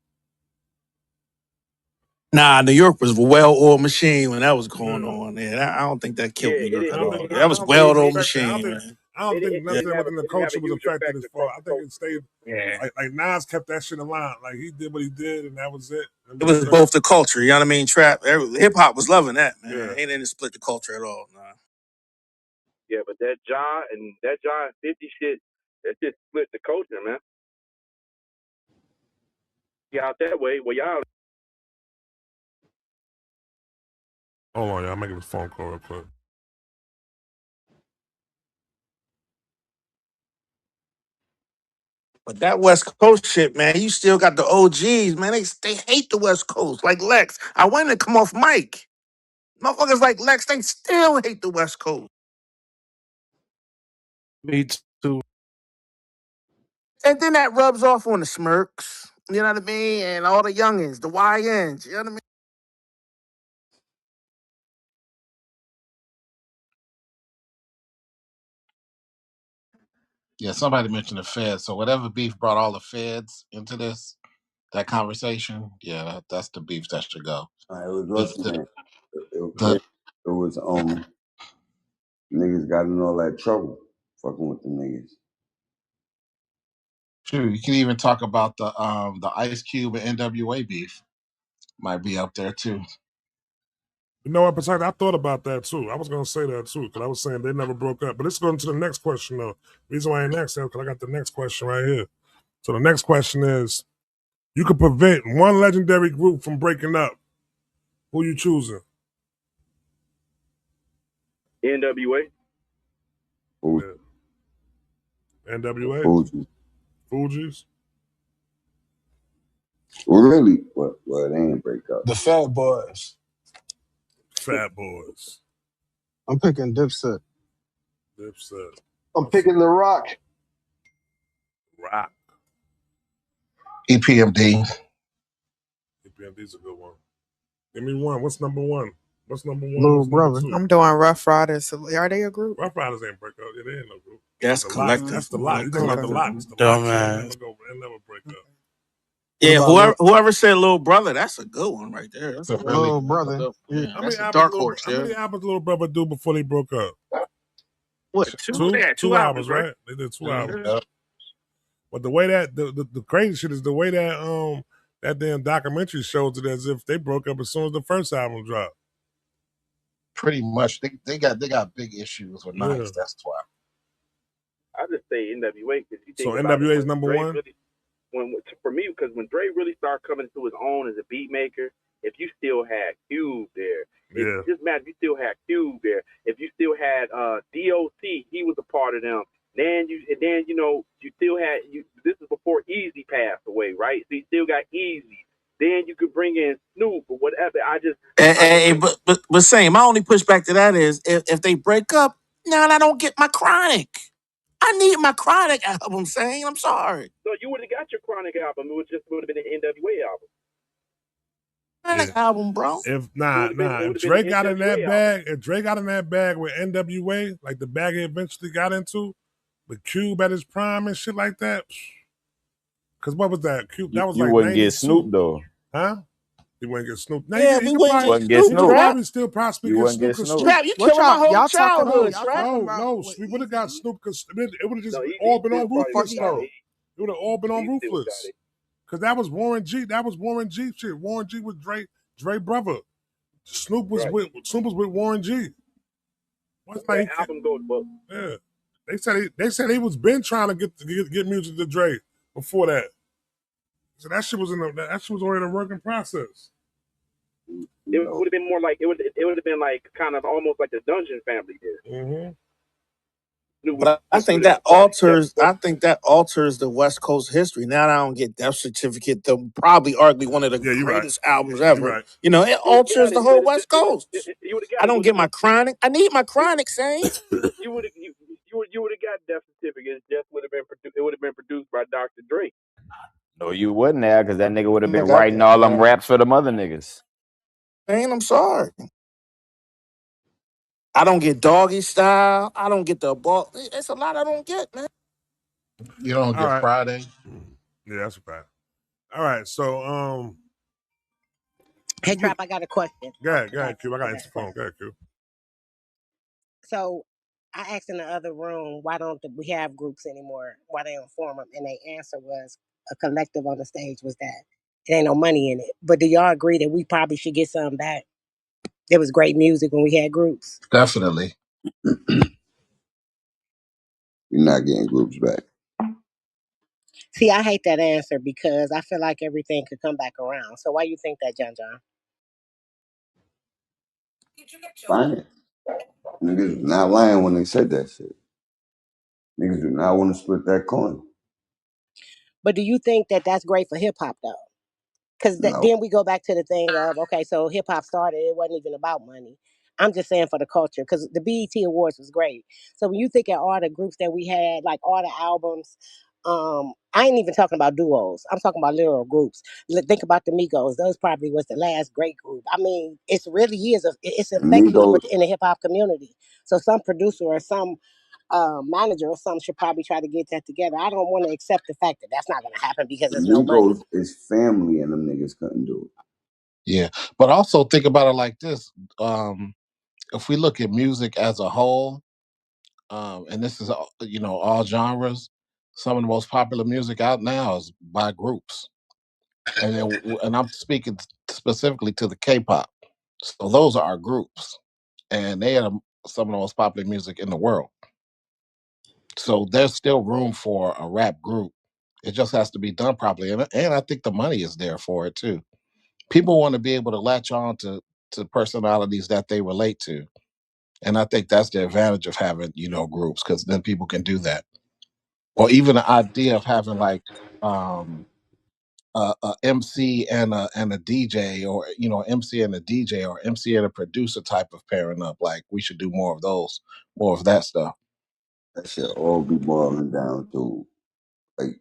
Nah, New York was a well-oiled machine when that was going on. Yeah, I don't think that killed New York at all. That was a well-oiled machine, man. I don't think nothing within the culture was huge affected effect as far. across I the think culture. it stayed. Yeah. Like Nas kept that shit alive. Like he did what he did, and that was it. It was both the culture, you know what I mean? Trap, hip hop was loving that, man. Yeah. Ain't didn't split the culture at all. Nah. Yeah, but that Ja and 50 shit, that just split the culture, man. You out that way, well, y'all. Hold on, y'all. I'm making this phone call real quick. But that West Coast shit, man, you still got the OGs, man. They hate the West Coast. Like Lex. I wanted to come off mic. Motherfuckers like Lex, they still hate the West Coast. Me too. And then that rubs off on the Smirks. You know what I mean? And all the youngins, the YNs. You know what I mean? Yeah, somebody mentioned the feds. So whatever beef brought all the feds into that conversation, yeah, that's the beef that should go. It was The, what's the, name? the, It was niggas got in all that trouble fucking with the niggas. Sure, you can even talk about the Ice Cube and NWA beef. Might be up there too. You know what, Protect? I thought about that too. I was gonna say that too, because I was saying they never broke up. But let's go into the next question though. The reason why I ain't asked that because I got the next question right here. So the next question is: you could prevent one legendary group from breaking up. Who you choosing? NWA. Yeah. NWA. Fuji. Fugees. Well, really? Well, they ain't break up. The Fat Boys. Fat Boys. I'm picking Dipset. Dipset. I'm picking The Rock. Rock. EPMD. EPMD's a good one. Give me one. What's number one? What's number one? Little What's number Brother. two? I'm doing Rough Riders. Are they a group? Rough Riders ain't break up. Yeah, they ain't no group. That's The lot. collective. That's the lot. You talking about the lot? It's the lot. They never break up. What Yeah, about whoever said Little Brother, that's a good one right there. That's a really Little that's a Brother? good one. Yeah. Yeah, that's a dark horse. How Yeah. many albums Little Brother do before they broke up? What, two? They had two albums, right? right? They did two Yeah. albums. But the way that the crazy shit is the way that that damn documentary shows it as if they broke up as soon as the first album dropped. Pretty much, they got big issues with Nice. That's why. I just say NWA because you So think about it. NWA is number Dre one. Really, for me, because when Dre really started coming into his own as a beat maker, if you still had Cube there, Yeah. just imagine you still had Cube there. If you still had DOC, he was a part of them. Then you still had you. This is before Easy passed away, right? So you still got Easy. Then you could bring in Snoop or whatever. But same. My only pushback to that is if they break up, now I don't get my Chronic. I need my Chronic album. Saying I'm sorry. So you would have got your Chronic album. It would have been an NWA album. Dramatic album, bro. If It would have been. It if would have been Drake an got in NWA that album. bag, if Drake got in that bag with NWA, like the bag he eventually got into, with Cube at his prime and shit like that. Cause what was that? Cube, that was You like wouldn't get 92. Snoop though. Huh? He wouldn't get Snoop. Now Yeah, he we could wouldn't probably get Wouldn't get Snoop he could Snoop. Trap. probably still possibly You get wouldn't Snoop get because Snoop. Snoop. Trap, you What killing my whole y'all talking about? childhood, Y'all Trap. talking No, about no, what we would have got Easy? Snoop because it would have just No, all he been still on probably would Fuck Ruthless he have got know. though. it. It would have all been on He still got Ruthless. it. Cause that was Warren G. That was Warren G shit. Warren G was Dre brother. Right. Snoop was with Warren G. What's like That he can't, album goes, but yeah. They said he was been trying to get music to Dre before that. So that shit was that shit was already a working process. it No, would have been more like it would have been like kind of almost like the Dungeon Family did. Mm-hmm. Snoop But I would think have that started Def alters. I think that alters the West Coast history. Now that I don't get Death Certificate, the probably arguably one of the Yeah, you're right. greatest albums You're ever. right. You know, it You would have alters got the it, but whole West Coast. you would have I got it don't with get the my chronic. I need my you chronic, saying. you would you would have got Death Certificate. It just would have been it would have been produced by Dr. Dre. No, you wouldn't have, because that nigga would have I been got writing that, all them man. raps for them other niggas. Man, I'm sorry. I don't get Doggy Style. I don't get the ball. It's a lot I don't get, man. You don't All get right. Friday. Yeah, that's a fact. All right, so Hey, let's get Trap, I got a question. go ahead, I got, Q. I got I to got answer a the phone. Go question. ahead, Q. So I asked in the other room, why don't we have groups anymore? Why they don't form them? And the answer was a collective on the stage was that it ain't no money in it. But do y'all agree that we probably should get some back? There was great music when we had groups. Definitely. you're not getting groups back. See, I hate that answer because I feel like everything could come back around. So why you think that, John John? Fine. Niggas not lying when they said that shit. Niggas do not want to split that coin. But do you think that that's great for hip hop though? Because No. then we go back to the thing of okay, so hip hop started. It wasn't even about money. I'm just saying for the culture because the BET Awards was great. So when you think of all the groups that we had, like all the albums, I ain't even talking about duos. I'm talking about literal groups. Think about the Migos. Those probably was the last great group. I mean, it's really is. It's infectious Migos, within the hip hop community. So some producer or some manager or some should probably try to get that together. I don't want to accept the fact that that's not going to happen because there's no money. Migos is family and them niggas couldn't do it. Yeah. But also think about it like this. If we look at music as a whole, and this is all genres, some of the most popular music out now is by groups. And I'm speaking specifically to the K-pop. So those are our groups, and they are some of the most popular music in the world. So there's still room for a rap group. It just has to be done properly, and I think the money is there for it too. People want to be able to latch on to personalities that they relate to, and I think that's the advantage of having groups, because then people can do that. Or even the idea of having like um, a MC and a DJ, or MC and a DJ, or MC and a producer type of pairing up. Like we should do more of those, more of that stuff. That shit all be boiling down to, like,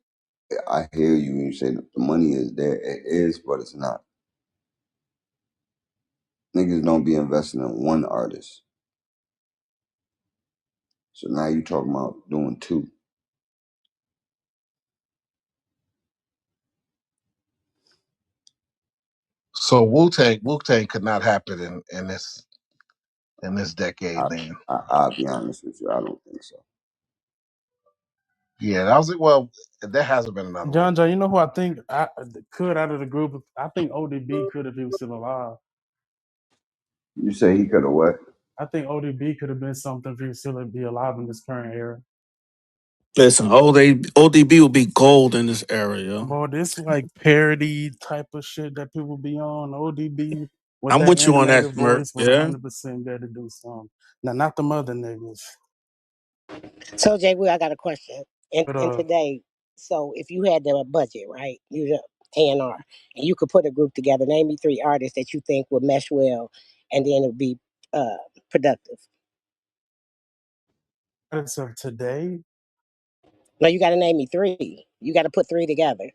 I hear you when you say that the money is there. It is, but it's not. Niggas don't be investing in one artist. So now you talking about doing two. So Wu Tang could not happen in this decade. I, Then I'll be honest with you. I don't think so. yeah, that was it. Well, there hasn't been another one. John John, you know who I think could out of the group? I think ODB could if he was still alive. You say he could have what? I think ODB could have been something if he was still be alive in this current era. Listen, ODB will be gold in this era, yo. Boy, this like parody type of shit that people be on. ODB with I'm that with you on that, animated Merc. voice would Yeah. 100% be able to do something. Now, not the mother niggas, So Jay Will, I got a question. but And today, so if you had the budget, right? You the A&R, and you could put a group together. Name me three artists that you think would mesh well, and then it would be productive. as of today, No, you got to name me three. You got to put three together.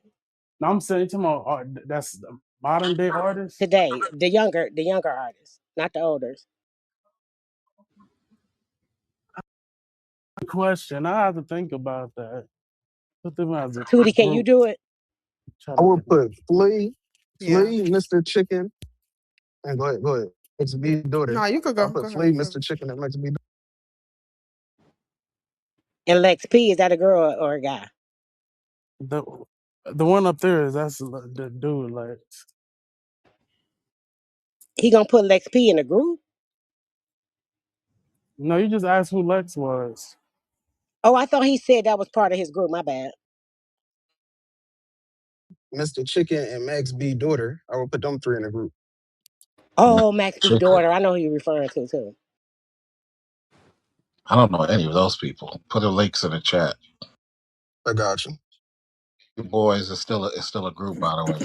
no, I'm saying to my that's Modern day artists. today? The younger artists, not the olders. Good question. I have to think about that. Put them as a Tootie, can you group. do it? Try I to will think. put Yeah. Mr. Chicken, and go ahead. It's me daughter. No, you could I'll go. put Go ahead. Flea, Go ahead. Mr. Chicken, and Lex B. And Lex P, is that a girl or a guy? The the one up there is that's the dude. Like, He gonna put Lex P in the group? no, you just asked who Lex was. Oh, I thought he said that was part of his group. My bad. Mr. Chicken and Max B. Daughter. I will put them three in a group. Mac Oh, Max B Chicken. daughter. I know who you're referring to too. I don't know any of those people. Put the links in the chat. I got you. The boys is still a group, by the way.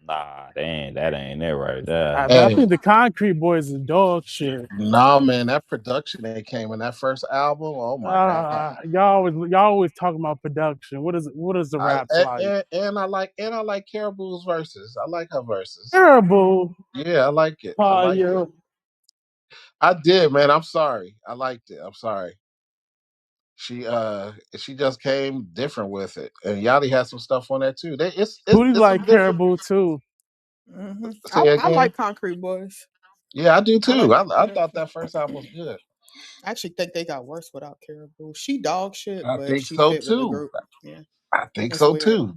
Nah, that ain't it right there. I Hey, think the Concrete Boys is dog shit. nah, man, that production that came in that first album. Oh my god. Y'all always talking about production. What is the raps like? And I like Caribou's verses. I like her verses. Terrible. Yeah, I like it. I like it. Yeah. I did, man. I'm sorry. I liked it. I'm sorry. She just came different with it, and Yachty had some stuff on there too. Booty It's some like different. Caribou too. Say I again. like Concrete Boys. Yeah, I do I like. too. I Yeah. thought that first album was good. I actually think they got worse without Caribou. She dog shit, I but think she so fit with the too. group. Yeah, I think it's so weird. too.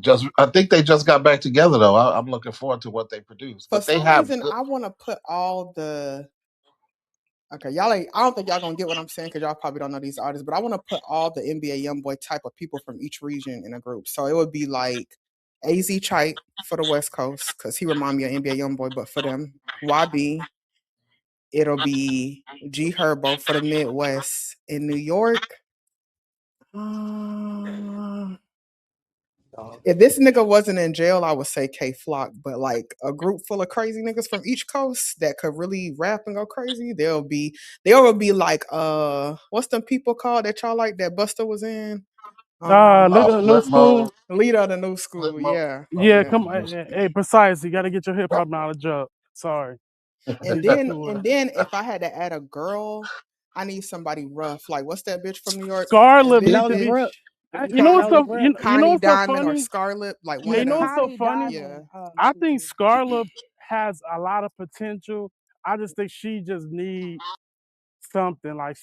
Just I think they just got back together though. I'm looking forward to what they produce. For But they some have reason, good. I want to put all the. Okay, y'all ain't. I don't think y'all gonna get what I'm saying because y'all probably don't know these artists. But I want to put all the NBA YoungBoy type of people from each region in a group. So it would be like Az Chite for the West Coast because he remind me of NBA YoungBoy, but for them YB. It'll be G Herbo for the Midwest in New York. Uh, if this nigga wasn't in jail, I would say K Flock, but like a group full of crazy niggas from each coast that could really rap and go crazy, there will be like what's them people called that y'all like that Buster was in? Look at the new Flip school. mode, Leader of the new flip school, mode. yeah. Oh, Yeah, Yeah. come on. Hey, precise. You got to get your hip hop knowledge up. Sorry. And Get then to and it. then if I had to add a girl, I need somebody rough. Like what's that bitch from New York? That Scarlett big need to Lola be. bitch. Brooke. You You talking know about what's Con- Lola so Brooke? you know Connie what's so Diamond or funny? Scarlett, like one Yeah, of you know Yeah, what's them. so Connie funny? Yeah. Diamond. I She think was. Scarlett has a lot of potential. I just think she just need something like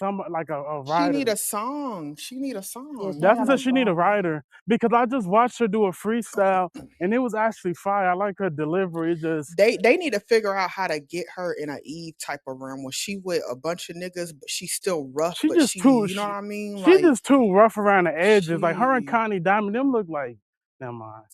a She need writer. a song. She need a Yeah, song. she ain't That's what got I no said. She need a song. writer because I just watched her do a freestyle and it was actually fire. I like her delivery. It just They need to figure out how to get her in a Eve type of realm where she with a bunch of niggas, but she's still rough, she but just she, too you know what I mean? she Like just too rough around the edges. Like her and she Connie Diamond, them look like never mind.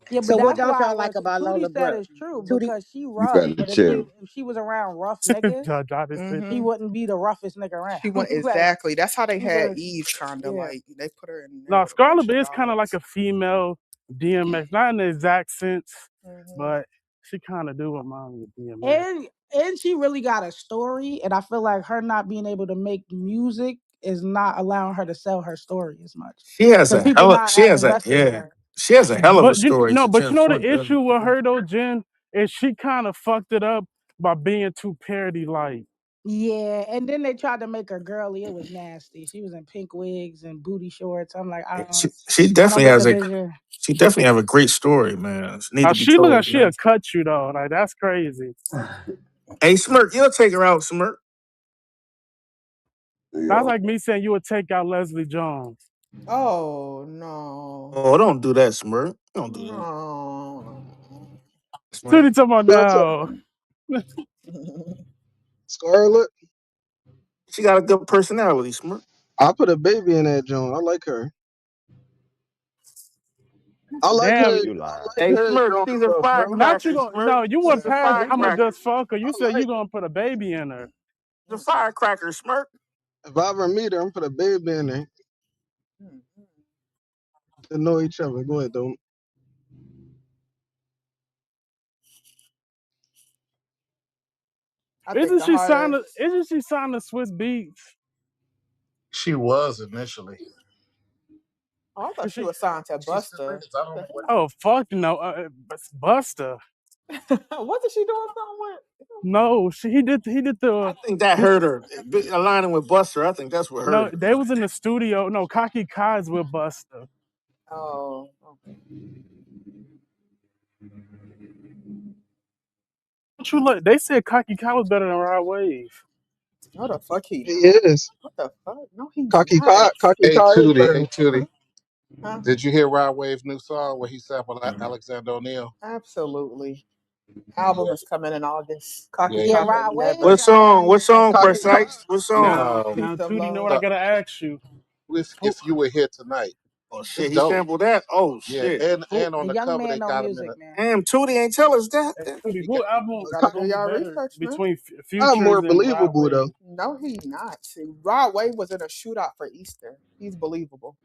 Yeah, but So what that's don't why y'all like what about Tootie Lola said Brooke? is true Tootie, because she You rough. gotta But chill. if she was around rough niggas, Judge out his picture. she mm-hmm. wouldn't be the roughest nigga around. She went like exactly. That's how they she had would. Eve kinda Yeah. like they put her in there No, with a bunch Scarlett of is kind of like dogs. a female DMX, not in the exact sense, Mm-hmm. but she kind of do remind me of DMX. And she really got a story, and I feel like her not being able to make music is not allowing her to sell her story as much She has because a people hell of not she as has a invested in yeah. her. She has a hell of a But you story know, to but you Jen's know the point though. issue with her though, Jen, is she kind of fucked it up by being too parody like. Yeah, and then they tried to make her girly. It was nasty. She was in pink wigs and booty shorts. I'm like, She I don't definitely get has the a vision. she definitely have a great story, man. She need Now to be she look like told, she'll man. cut you though. Like that's crazy. Hey Smirk, you'll take her out, Smirk. That's Yo, like me saying you would take out Leslie Jones. Oh no. Oh, don't do that, Smirk. Don't do that, No. Smirk. Tootie talking about Who y'all talking now. about? Scarlett? She got a good personality, Smirk. I put a baby in that joint. I like her. I like her. Damn, You I lying. like Hey her Smirk, joint she's a though, bro. not you firecracker, gonna Smirk. no, you She's went a past I'm a firecracker. just fucker. You I said you like. gonna put a baby in her. She's a firecracker, Smirk. If I ever meet her, I'm put a baby in there to know each other. Go ahead, though. I think the hardest. Isn't she signed to Swiss Beats? She was initially. Oh, I thought she She, was signed to She still Buster. is. I don't The know what. oh fuck no, Buster. hell? Wasn't she doing something with him? No, he did I the think that he, hurt her. Aligning with Buster, I think that's what hurt no, her. they was in the studio. No, Kaki Kai's with Buster. Oh, okay. Don't you look? They said Kaki Kai was better than Rod Wave. No, the fuck he He not. is. What the fuck? No, he's not. Cocky Hey Kai is Tootie, better hey than Tootie. Huh? Did you hear Rod Wave's new song where he sampled Alexander O'Neal? Absolutely. Album Yeah, is coming in August. Cocky yeah. Yeah, Kaka Rod Wave What never. got that song? What music. song? Cocky Kai. Precise? What song? Now, Peace now, and Tootie, know what I love. The gotta ask you? Who, if you were here tonight, Oh it's shit, he dope. sampled that. Oh Yeah, shit. who, and on The the young cover man they know got him in music, a. man. Damn, Tootie ain't tell us that. hey, Damn. Tootie, He got, who album Gotta do gonna be y'all better research, man. between I'm more Futures and Rod believable though. Wave? No, he not. See, Rod Wave was in a shootout for Easter. He's believable.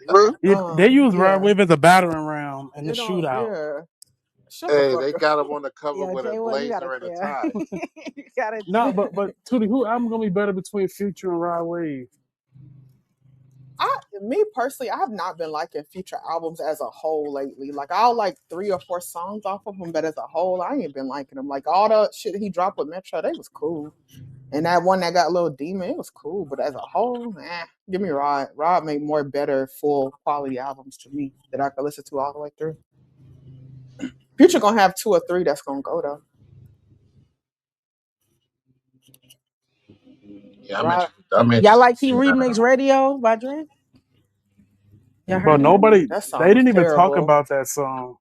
Bro. Yeah, they use Rod Yeah. Wave as a battering ram in the You don't. shootout. Yeah. Shut the hey, fuck they up. got him on the cover Yo, with a Jay, well, you gotta blazer and a chill. tie. You gotta No, chill. but Tootie, who album gonna be better between Future and Rod Wave? Me personally, I have not been liking Future albums as a whole lately. Like I'll like 3 or 4 songs off of them, but as a whole, I ain't been liking them. Like all the shit he dropped with Metro, they was cool. And that one that got a little demon, it was cool. But as a whole, give me Rod. Rod made more better full quality albums to me that I could listen to all the way through. Future gonna have 2 or 3 that's gonna go though. Yeah, Rod, I'm Y'all interested like to he see that remix album. Radio by Drake? Y'all But heard that? nobody, that they song was didn't even talk terrible. about that song.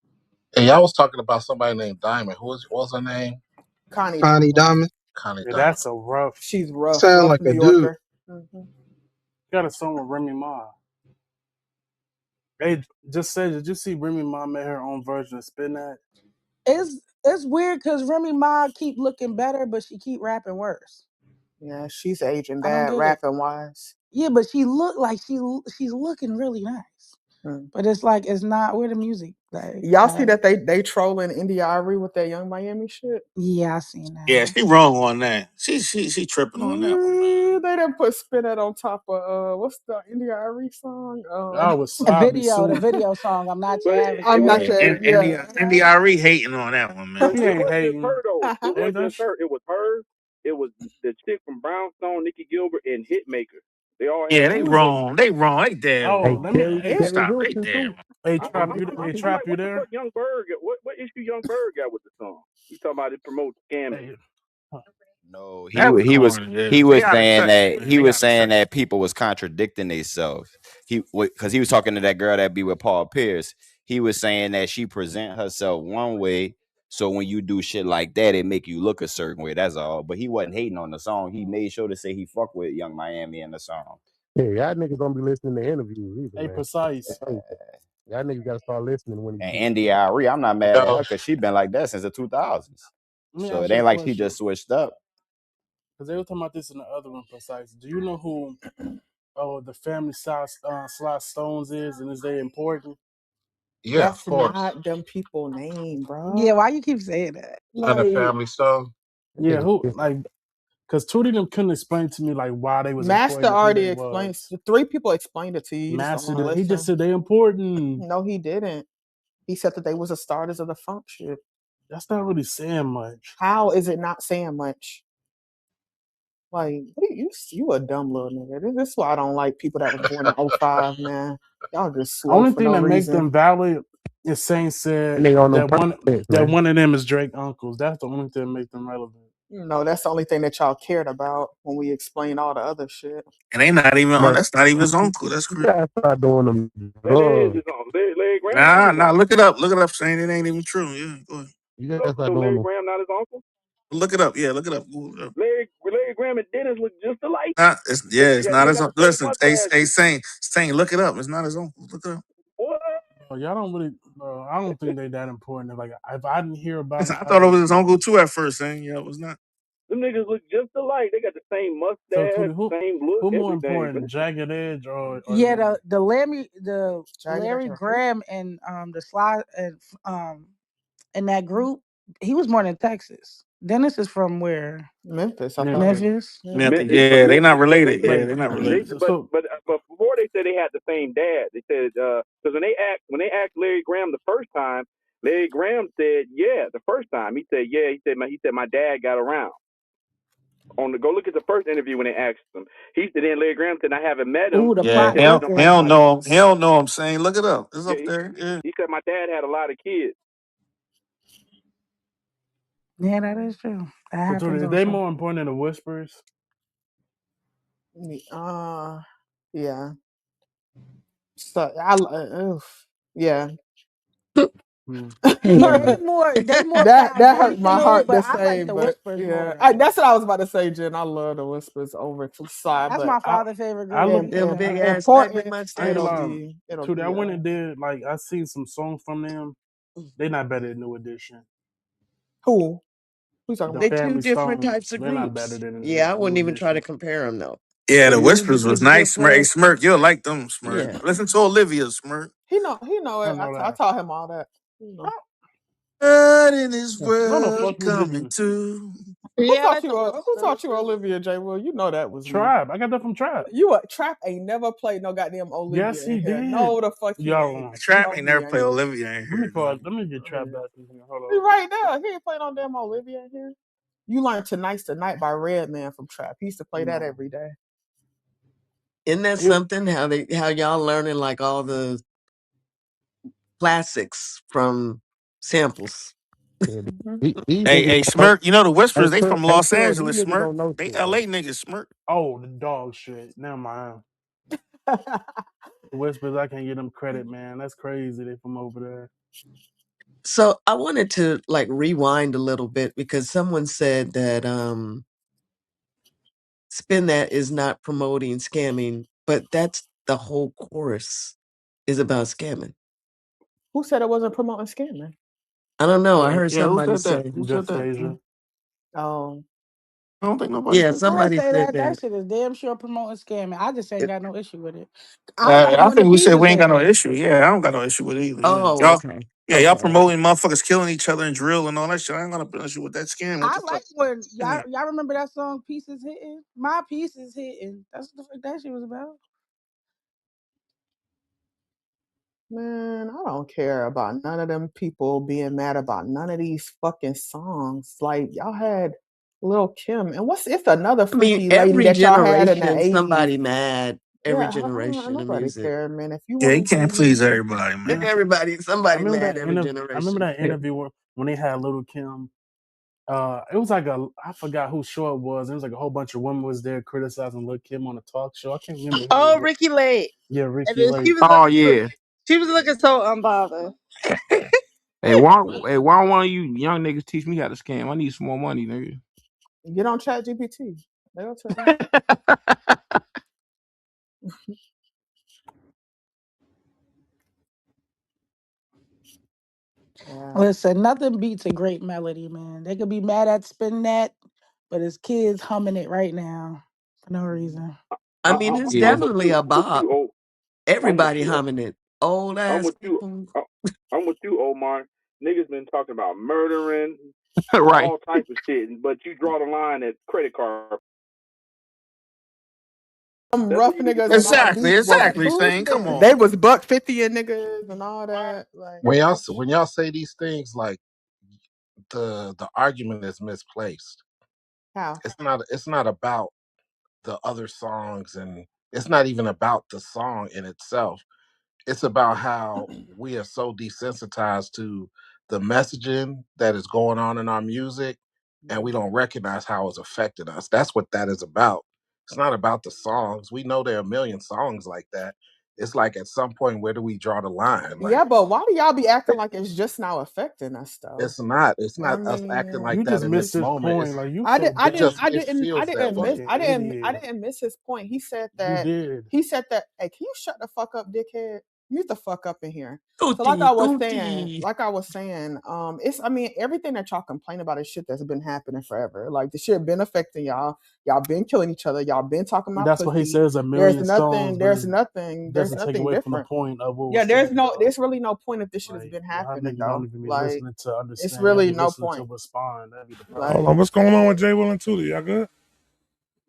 Hey, I was talking about somebody named Diamond. What was her name? Connie Connie Diamond. Diamond. Connie Yeah, Diamond. that's a rough. She's rough, Sound rough like New a dude. Yorker. Hmm. Got a song with Remy Ma. Hey, just said, did you see Remy Ma made her own version of Spin That? It's weird because Remy Ma keep looking better, but she keep rapping worse. Yeah, she's aging I don't bad, get it. rapping wise. Yeah, but she look like she's looking really nice. Hmm. But it's like it's not where the music. Like, Y'all see that they trolling India Ari with that Young Miami shit? yeah, I seen Yeah, that. she wrong on that. She tripping on that one, man. They didn't put Spin It on top of what's the India Ari song? I'll be The suing. video song. I'm not your But average I'm not Yeah, Joe. sure. and Yeah. NDRE hating on that one, man. She it ain't wasn't just hating. her though. It Ain't wasn't that just her. It was her. It was the chick from Brownstone, Nikki Gilbert, and Hitmaker. They all had Yeah, they who songs. was it? wrong. They wrong. They dead Oh, wrong. let me. Hit? Stop. They dead wrong. Hey, I'm, Trap, I'm, you, I'm, hey, I'm Trap, like, you what the fuck, there? Young Bird? What issue Young Bird got with the song? He talking about it promotes scamming. Hey, huh. No, That was he was corny. Yeah. he They was out of saying touch, that man. They out of touch. people was contradicting themselves. He because he was talking to that girl that be with Paul Pierce. He was saying that she present herself one way, so when you do shit like that, it make you look a certain way. That's all. But he wasn't hating on the song. He made sure to say he fuck with Young Miami in the song. Yeah, y'all niggas don't be listening to interviews either, Hey, man. precise. Y'all niggas gotta start listening when And he India Ari, I'm not mad at her Yo, because she been like that since the 2000s. Let me So ask it you a ain't like she question just switched up. because they were talking about this in the other one. Precise. Do you know who? Oh, the family size Sly Stones is, and is they important? yeah, of That's course. not them people name, Yeah, bro. why you keep saying that? And a Like family stone. Yeah, niggas who like? Because Tootie them couldn't explain to me like why they was Master important and who already they explains. was. The 3 people explained it to you. You just don't want to Master, he just listen. said they important. No, he didn't. He said that they was the starters of the funk shit. That's not really saying much. How is it not saying much? Like, what are you a dumb little nigga. This is why I don't like people that was born in '05, man. Y'all just slow Only for thing no that make reason. them valid is Saint said and they on them that projects, that man. one of them is Drake uncles. That's the only thing that make them relevant. No, that's the only thing that y'all cared about when we explain all the other shit. And they not even on. Man, That's not even his uncle. That's you crazy. gotta start doing them That is drugs. his own. Larry Graham is Nah, his nah. uncle. Look it up. Look it up. Saying it ain't even true. Yeah, go ahead. You gotta So start doing Larry them. Graham not his uncle. Look it up. Yeah, look it up. Google it up. Larry Graham and Dennis look just alike. It's not They his got uncle. the same Listen, mustaches. Saint, look it up. It's not his uncle. Look it up. What? Y'all don't really. I don't think they that important. Like if I didn't hear about Listen, them, I I thought it wouldn't was his care. uncle too at first, Saint. Yeah, it was not. Them niggas look just alike. They got the same So mustache, Tootie, the same look, who more everything. But important, Jagged Edge or Yeah, them? the Jagged Edge Larry or who? Graham and the Sly and in that group, he was born in Texas. Dennis is from where? Memphis, I thought. Memphis. Memphis. Yeah. Yeah, they not They related. say Yeah, But they're not they related. so but before they said they had the same dad. They said because when they asked Larry Graham the first time, Larry Graham said yeah the first time he said yeah he said my dad got around. Go look at the first interview when they asked him. He said then Larry Graham said I haven't met him. Ooh, the He Yeah, plot said but it he don't. thickens. don't know him. He don't know him. Saying, look it up. It's Yeah, up there. Yeah. he said my dad had a lot of kids. Yeah, that is true. That so Tony, happens is they also. more important than the whispers? Uh, yeah. So yeah. Hmm. No, Yeah. they more That hurt my foundational, heart but to I like say, the but whispers yeah, more. that's what I was about to say, Jen. I love the whispers over to side, That's but my I father's favorite I group. look Yeah. Them big ass baby important. I ain't gonna It'll mustaches. lie. be it'll Tony, I be went and did like I seen some songs from them. They not better than New Edition. who you talking The They about? two Family different types Stones, of they're not better groups. than Yeah, I New wouldn't even try to Edition. compare them though. Yeah, The the music whispers was is nice. Smirk, hey, different. Smirk, you'll like them, Smirk. Yeah. Listen to Olivia, Smirk. He know I it. don't know I that. taught him all that. You know. What in this No, the world fuck you coming didn't. to? Who Yeah, I taught like you? the Who taught you whispers. Olivia J. Will? You know that was me. Tribe. I got that from Tribe. You a trap ain't never played no goddamn Yes, Olivia he in here. did. No, the fuck he ain't. Y'all, You Trap know ain't he never play ain't. Olivia in let me here, pause. man. Let me get Trap back in here. Hold He on. right there. He ain't played no damn Olivia in here. You learned Tonight's the Night by Redman from Trap. He used to play that No. every day. Isn't that It, something? How y'all learning like all the classics from samples. Yeah, Hmm. these Hey, niggas hey, don't know. Smirk, you know the Hey, whispers, they from hey, Los Cuz, these Angeles, niggas Smirk. don't know They shit though. LA niggas, Smirk. oh, the dog shit. Never mind. The Whispers, I can't give them credit, man. That's crazy. They from over there. So I wanted to like rewind a little bit because someone said that Spin That is not promoting scamming, but that's the whole chorus is about scamming. Who said it wasn't promoting scamming? I don't know. I Uh, heard Yeah, who somebody said that? say, Who said Just that? Asia. Oh, I don't think nobody yeah, said that. I somebody say said that that. shit is damn sure promoting scamming. I just ain't It, got no issue with it. I like I when the think we said pieces we ain't got hit no it. issue. Yeah, I don't got no issue with it either. Yeah, oh, y'all. okay. Yeah, y'all Okay. promoting motherfuckers killing each other and drill and all that shit. I ain't got no issue with that scam. What I the fuck? like when Yeah. y'all remember that song "Pieces Hitting." My pieces hitting. That's what the fuck that shit was about. man, I don't care about none of them people being mad about none of these fucking songs. Like y'all had Lil Kim, and it's another I mean, freaky lady every that y'all had in the generation, 80s. somebody mad. Every Yeah, generation of nobody music. care, man. If you Yeah, want you to hear can't please music, everybody, man. Yeah. Everybody, I somebody remember mad that every interview. I remember generation. that interview when they had Little Kim. It was like I forgot whose show it was. It was like a whole bunch of women was there criticizing Lil Kim on a talk show. I can't remember who Oh, was it. Ricky Lake. Yeah, And Ricky then Lake. Oh yeah. she was looking so unbothered. Why don't one of you young niggas teach me how to scam? I need some more money, nigga. get on Chat GPT. They'll tell you. Yeah. Listen, nothing beats a great melody, man. They could be mad at Spin That, but it's kids humming it right now for no reason. I mean, it's Yeah. I'm with definitely you. a I'm with bop. you. Oh, I'm with Everybody you. humming it. Old I'm ass with you. people. I'm with you, Omar. Niggas been talking about murdering, Right. all types of shit, but you draw the line at credit card. Some That's what rough you need to niggas do. in our Exactly, beef was exactly, Stain. Come Tuesday. they on. was $150 in niggas and all that. Like When y'all say these things, like the argument is misplaced. how? It's not about the other songs, and it's not even about the song in itself. It's about how we are so desensitized to the messaging that is going on in our music, and we don't recognize how it's affected us. That's what that is about. It's not about the songs. We know there are a million songs like that. It's like at some point, where do we draw the line? Yeah, Like but why do y'all be acting like it's just now affecting us though? it's not. It's I not us acting mean, like You that just in missed this his moment. point. It's Like you I so did. I it didn't. dumb. just I it didn't. I feels You that didn't miss. way. fucking I didn't. I idiot. didn't miss his point. He said You that. did. He said that. Hey, can you shut the fuck up, dickhead? Mute the fuck up in here. So Tutti, tutti. like I was saying, it's I mean, everything that y'all complain about is shit that's been happening forever. Like the shit been affecting y'all. Y'all been killing each other. Y'all been talking about That's what he pussy. says. A million stones, but it There's doesn't take nothing away from the different. point of what Yeah, was said, though. there's really no point if this shit has Like been y'all happening niggas don't though. even be Like listening to it's understand. Y'all really be no listening to point. respond. That'd be the problem. Hold Like on, what's going on with Jay Will and Tootie? Y'all good?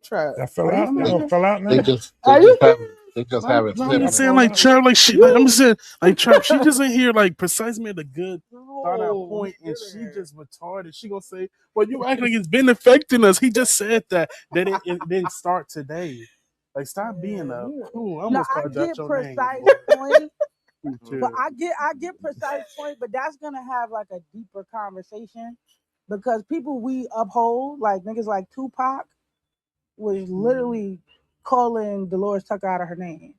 Trap, Y'all fell are you out? I'm They Y'all serious? fell out they now? just they Are you just haven't they just haven't No, I'm Y'all said just didn't it. saying, fall like out? Trap, like she, like I'm serious? just saying, like Trap, she just ain't here, like Precise made a good thought out No, point, he and she didn't. just retarded. She gonna say, "Well, you act like it's been affecting us." He just said that it didn't start today. Like, stop being Man, a he fool. I Now almost I called out get your name, precise boy. point, but Chill. I get precise point, but that's gonna have like a deeper conversation because people we uphold, like niggas like Tupac, was literally calling Dolores Tucker out of her name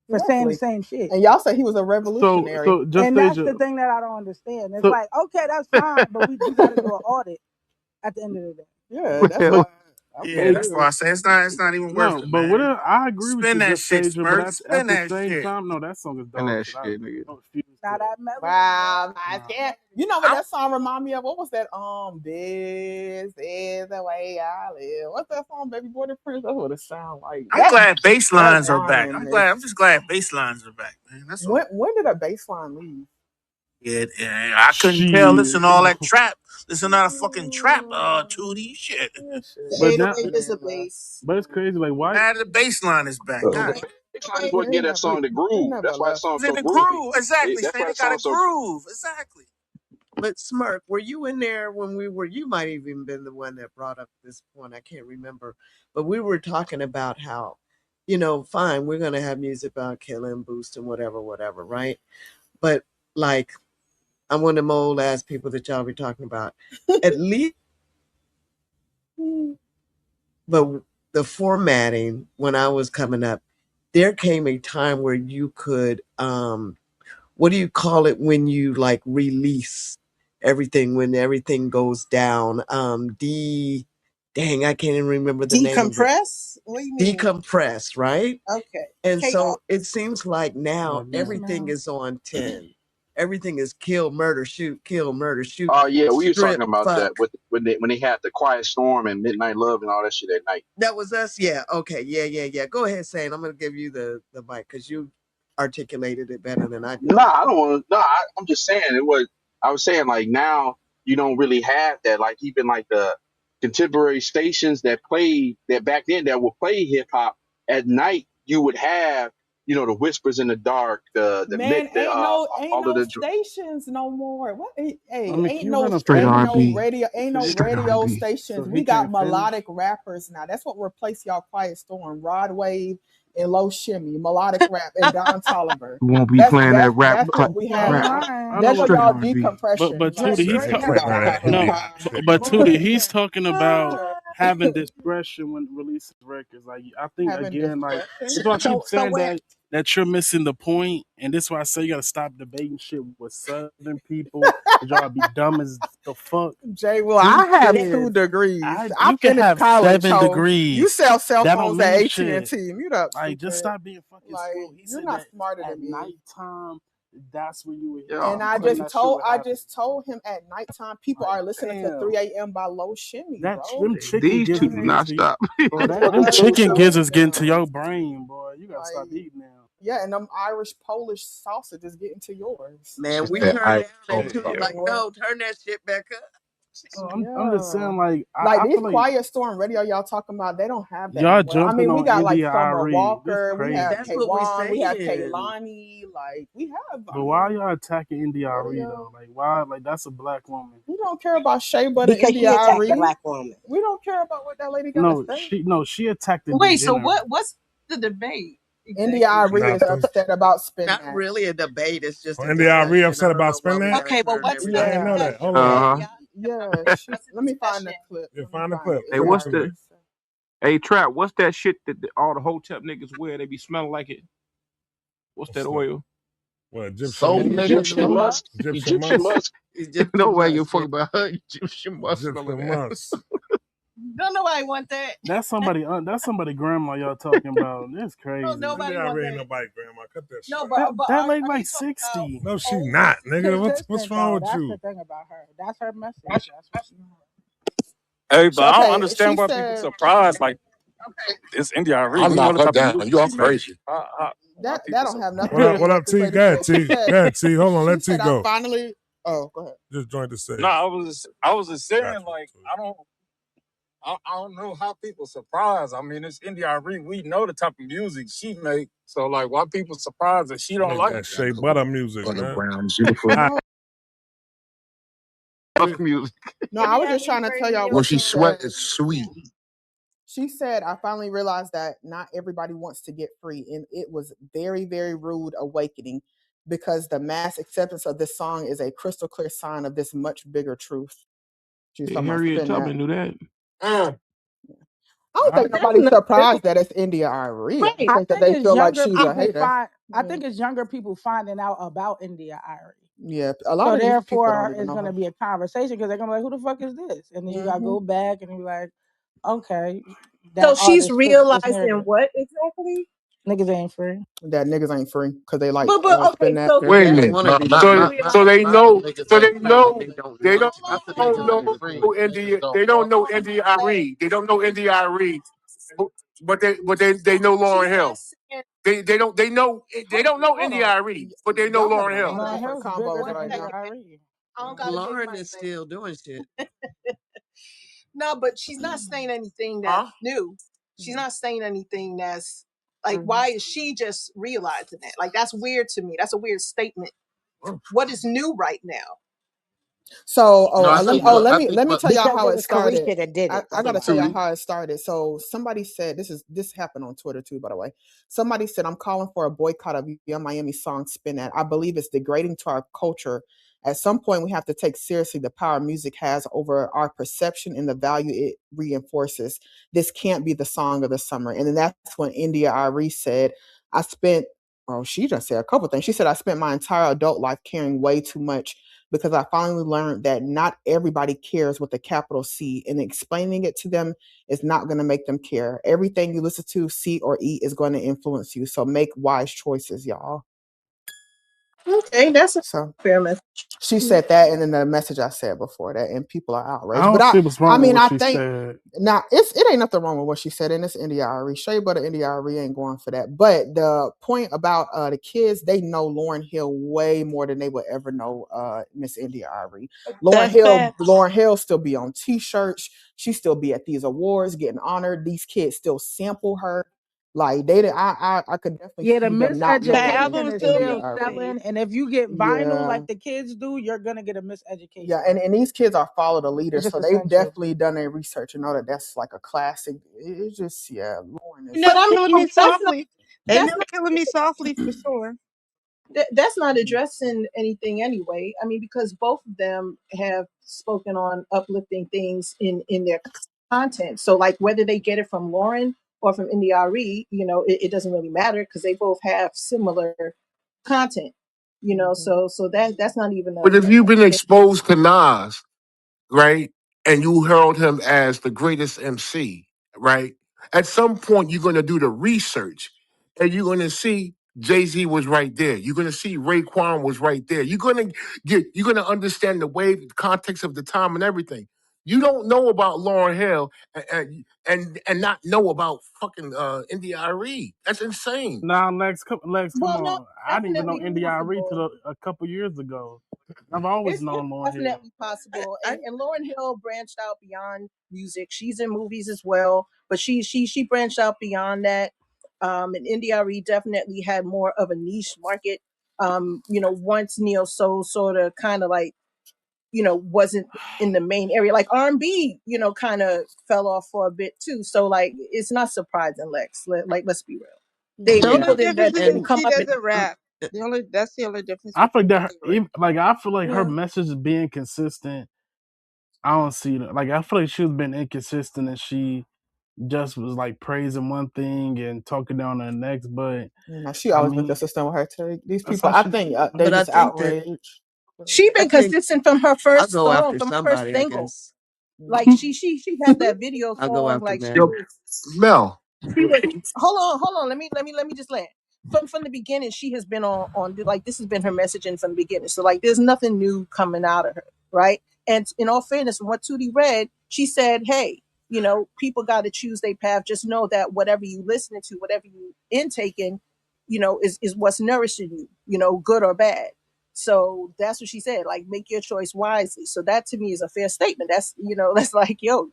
for saying the exactly. same shit. And y'all say he was a So, revolutionary. so just And that's Deja. the thing that I don't understand. It's So, like, okay, that's fine, but we got to do an audit at the end of the day. Yeah, that's but why. Well, Yeah, Okay, but that's why I say it's not even worth no, it, but what man. I agree with Spin you, that just shit, Deja. But Spurt. at Spin the that same shit. time, no, that song is and dog that shit. shit, nigga. I refuse Now to. that melody, wow, I Nah. can't. You know what I, that song remind me of? What was that? This is the way I live. What's that song, Baby Boy the Prince? That's what it sounds like. I'm glad bass That lines are back. line is. I'm just glad bass lines are back, man. That's all. When did a bass line leave? Yeah, I couldn't tell. Shit. Listen to all that trap. Listen to that fucking trap, Tootie. Shit. That shit But is now, man. but it's crazy. Like, why? Now the bass line is back. Yeah, God, the baseline is Yeah, what it give that never, song the it groove. never That's why that left. song's it's in so the groovy. groove. Exactly, That's Stan. why They that got a song's so. groove. Exactly. But Smurf, were you in there when we were? You might even been the one that brought up this point. I can't remember, but we were talking about how, fine, we're gonna have music about killing, boosting, whatever, whatever, right? But like, I'm one of them old ass people that y'all be talking about. At least, but the formatting when I was coming up, there came a time where you could what do you call it when you like release everything when everything goes down? Dang, I can't even remember the name of it. Decompress? What do you mean? Decompress, right? Okay. And so it Chaos. seems like now Yes, everything ma'am. is on 10. Everything is kill, murder, shoot, Oh yeah, we was strip, talking about that fuck. with when they had the Quiet Storm and Midnight Love and all that shit at night. That was us. Yeah. Okay. Yeah. Yeah. Yeah. Go ahead, Shane. I'm going to give you the mic because you articulated it better than I did. Nah, I don't want to. Nah, I'm just saying it was. I was saying like now you don't really have that. Like even like the contemporary stations that played that back then that would play hip hop at night, you would have the whispers in the dark, the mid, Man, ain't all of no the. stations no more. What? Hey, I mean, can ain't you no run up Straight straight ain't no R&B. R&B? radio He ain't said no he Straight can't. radio R&B. stations. So We he got can't finish. melodic rappers now. That's what replaced y'all Quiet Storm, Rod Wave, and Low Shimmy, melodic rap, and Don Tolliver. We won't be That's playing that that's rap that's what we You have ain't rap. now. I lying. know There go what. Straight y'all R&B. But decompression. You Tootie, ain't, You he's you They ain't ain't talking. never play lying. gonna that have us. No, Indian shit. but Tootie, he's talking about having discretion when releasing records. Like I think Having again, like discretion. that's why I keep So saying where that you're missing the point, and this is why I say you gotta stop debating shit with Southern people. Cause y'all be dumb as the fuck. Jay, well, Them I have that 2 degrees. I you can finished have college, seven ho. You degrees. sell cell That don't phones at mean shit. AT&T. Mute up, Like just stupid. stop being fucking Like, slow. He you're said not that smarter at than me. nighttime, that's when you would hear And people Yo, claim that shit would I happen. just told him at nighttime people Like, are listening to damn. 3 a.m. by Low Shimmy, bro. Them chicken these two gizzards do getting not to you. stop. Bro, them What? chicken gizzards getting to Damn. your brain, boy. You gotta stop Like, eating now. yeah, and them Irish Polish sausages getting to yours. Man, it's we that turned I down oh and two yeah. like, no, turn that shit back up. I'm just Yeah. saying, like, Like I these feel like Quiet Storm radio y'all talking about, they don't have that no y'all more. I jumping mean, we on got like India Summer Ari. This Walker, we have That's crazy. what we K1, we have saying. Kaylani, like we have, I But why mean, y'all attacking India Ari radio. though? Like, why? Like, that's a black woman. We don't care about Shea Butter because India she attacked the Ari. black woman. We don't care about what that lady got to say. She attacked the Wait, so degenerate. what's the debate India exactly? Ari is Nothing. upset about Not spinach. really a debate. It's just Oh, a India, re discussion. I upset don't about know why we got to Okay, but turn what's the I everything didn't know Yeah, that. discussion? Hold on. Uh Okay, huh. y'all, yeah. She. what's the Let me find the discussion? clip. You Let me find the find it. clip. Hey, It's Send it what's to about me. the this. hey trap? What's that shit that all the hotep niggas wear? They be smelling like it. What's that What's that? oil? What, Egyptian Soap musk? nigga. Egyptian musk, Egyptian Egyptian musk? musk. Egyptian No way you musk. fuck about her. She must smell Egyptian that. musk. Don't nobody want that. That's somebody grandma y'all talking about. That's Don't crazy. nobody India want Arie ain't that. nobody grandma. Cut that shit No, out. That but that lady are you like talking about 60. No, she older? not, She's nigga. What's consistent wrong though. with That's you? the thing about her. That's her message. That's what she. Hey, but I don't Okay, she understand why people said surprised. Like it's India Arie. I We know knock the her type of down. music You are she make. crazy. Why that people don't so? have nothing What to up? do with What her up, to say T? Go the ahead, truth. She T. said Go ahead, T. Hold on. she Let T said I go. finally. Oh, go ahead. Just joined the No, stage. I was just saying Got you. like I don't know how people surprised. I mean, it's India Arie. We know the type of music she make. So like, why people surprised that she don't Make like that Shea Butter music, Butter man. brown, beautiful. All No, it? Music. no, I India was just Arie trying to tell bring me y'all When what she she over. sweat, said. it's sweet. She said, I finally realized that not everybody wants to get free. And it was very, very rude awakening because the mass acceptance of this song is a crystal clear sign of this much bigger truth. She was Hey, talking about Harriet spin that. Tubman knew that. Mm. I don't think That's nobody's not true. surprised that it's India Irie. I I think that think they it's feel like younger she's a people hater. find. I Yeah. think it's younger people finding out about India Irie. Yeah. A lot So of these people don't therefore, even it's know going to her. be a conversation because they're going to be like, "Who the fuck is this?" And then you got to Hmm. go back and be like, "Okay, So that she's artist fits this realizing narrative." what exactly? Niggas ain't free. That niggas ain't free because they like But spin okay, that. so Wait a They minute. want to No, be not, free. not, realize. so they Not the know. niggas So ain't they saying that know. they don't They know. don't Not the know niggas ain't free. Niggas India. don't They don't want know to. India Wait, Arie. They don't know India Arie. But they know she's Lauren not Hill. saying. They don't know Hold India on. Arie, but they know Y'all having Lauren a Hill. lot of Lauryn different Hill's bigger combos One than right India now. second. Arie. I don't gotta get Lauren my is say. still doing shit. No, but she's not saying anything that's Huh? new. She's not saying anything that's like, Mhm. why is she just realizing that? Like, that's weird to me. That's a weird statement. What is new right now? So, No, I let me think what I think let me what tell y'all Because how it it was started. Carisha that did it. I That's got to Okay. tell why. y'all how it started. So, somebody said this happened on Twitter too, by the way. Somebody said I'm calling for a boycott of Young Miami song "Spin That." I believe it's degrading to our culture. At some point, we have to take seriously the power music has over our perception and the value it reinforces. This can't be the song of the summer. And then that's when India Ari said, "I spent." Oh, she just said a couple things. She said, "I spent my entire adult life caring way too much because I finally learned that not everybody cares with a capital C, and explaining it to them is not going to make them care. Everything you listen to, see, or eat is going to influence you. So make wise choices, y'all." Okay, that's a So fair message. she said that, and then the message I said before that, and people are I outraged. But don't see what's I wrong with mean, what I she think said. now it ain't nothing wrong with what she said, and it's India Ari. Shea Butter India Ari ain't going for that. But the point about the kids, they know Lauren Hill way more than they would ever know Miss India Ari. That's sad. Lauren Hill still be on T-shirts. She still be at these awards getting honored. These kids still sample her. Like I could definitely Yeah, the see them not The knowing miseducation album is still India still being Ari. played. selling, and if you get vinyl Yeah. like the kids do, you're gonna get a Yeah, miseducation. and these kids are follow the It's leaders, just so they've essential. definitely done their research and know that that's like a classic. It's just Lauren You're never is But I Killing mean, me that's not softly. Ain't that's never killing me softly for sure. that's not addressing anything anyway. I mean, because both of them have spoken on uplifting things in their content. So, like whether they get it from Lauren or from India.Arie, it doesn't really matter because they both have similar content. Mhm. So that's not even But if a you've been thing. exposed to Nas, right, and you herald him as the greatest MC, right, at some point you're going to do the research and you're going to see Jay-Z was right there. You're going to see Raekwon was right there. You're going to understand the wave, the context of the time and everything. You don't know about Lauryn Hill and not know about fucking India Arie. That's insane. Now, Lex, come Well, no, on. I didn't even know definitely NDIRE possible. till a couple years ago. I've always It's known Lauren Hill. definitely possible. I And Lauren Hill branched out beyond music. She's in movies as well, but she branched out beyond that. And NDRE definitely had more of a niche market. Once Neo Soul sort of kind of like, wasn't in the main area, like R&B, kind of fell off for a bit too. So like, it's not surprising, Lex. Let's be real. They the Yeah, only people didn't difference is didn't and come she up in. doesn't rap. That's the only difference I think between the that two. I feel like her Yeah. message is being consistent. I don't see that. Like I feel like she's been inconsistent, and she just was like praising one thing and talking down the next. But She I always been mean, consistent with her take. These that's people, how I she. think they But I just think that outraged. She I been think consistent from her I'll first go hold on, after from her first somebody. I single. guess Like she had that video I'll go song. after Like she Mel. Yo, was Mel, she was hold on. Let me just land. From the beginning, she has been on like this has been her messaging from the beginning. So like there's nothing new coming out of her, right? And in all fairness, from what Tootie read, she said, hey, people got to choose their path. Just know that whatever you listening to, whatever you intaking, is what's nourishing you, good or bad. So that's what she said. Like, make your choice wisely. So that to me is a fair statement. That's that's like, yo,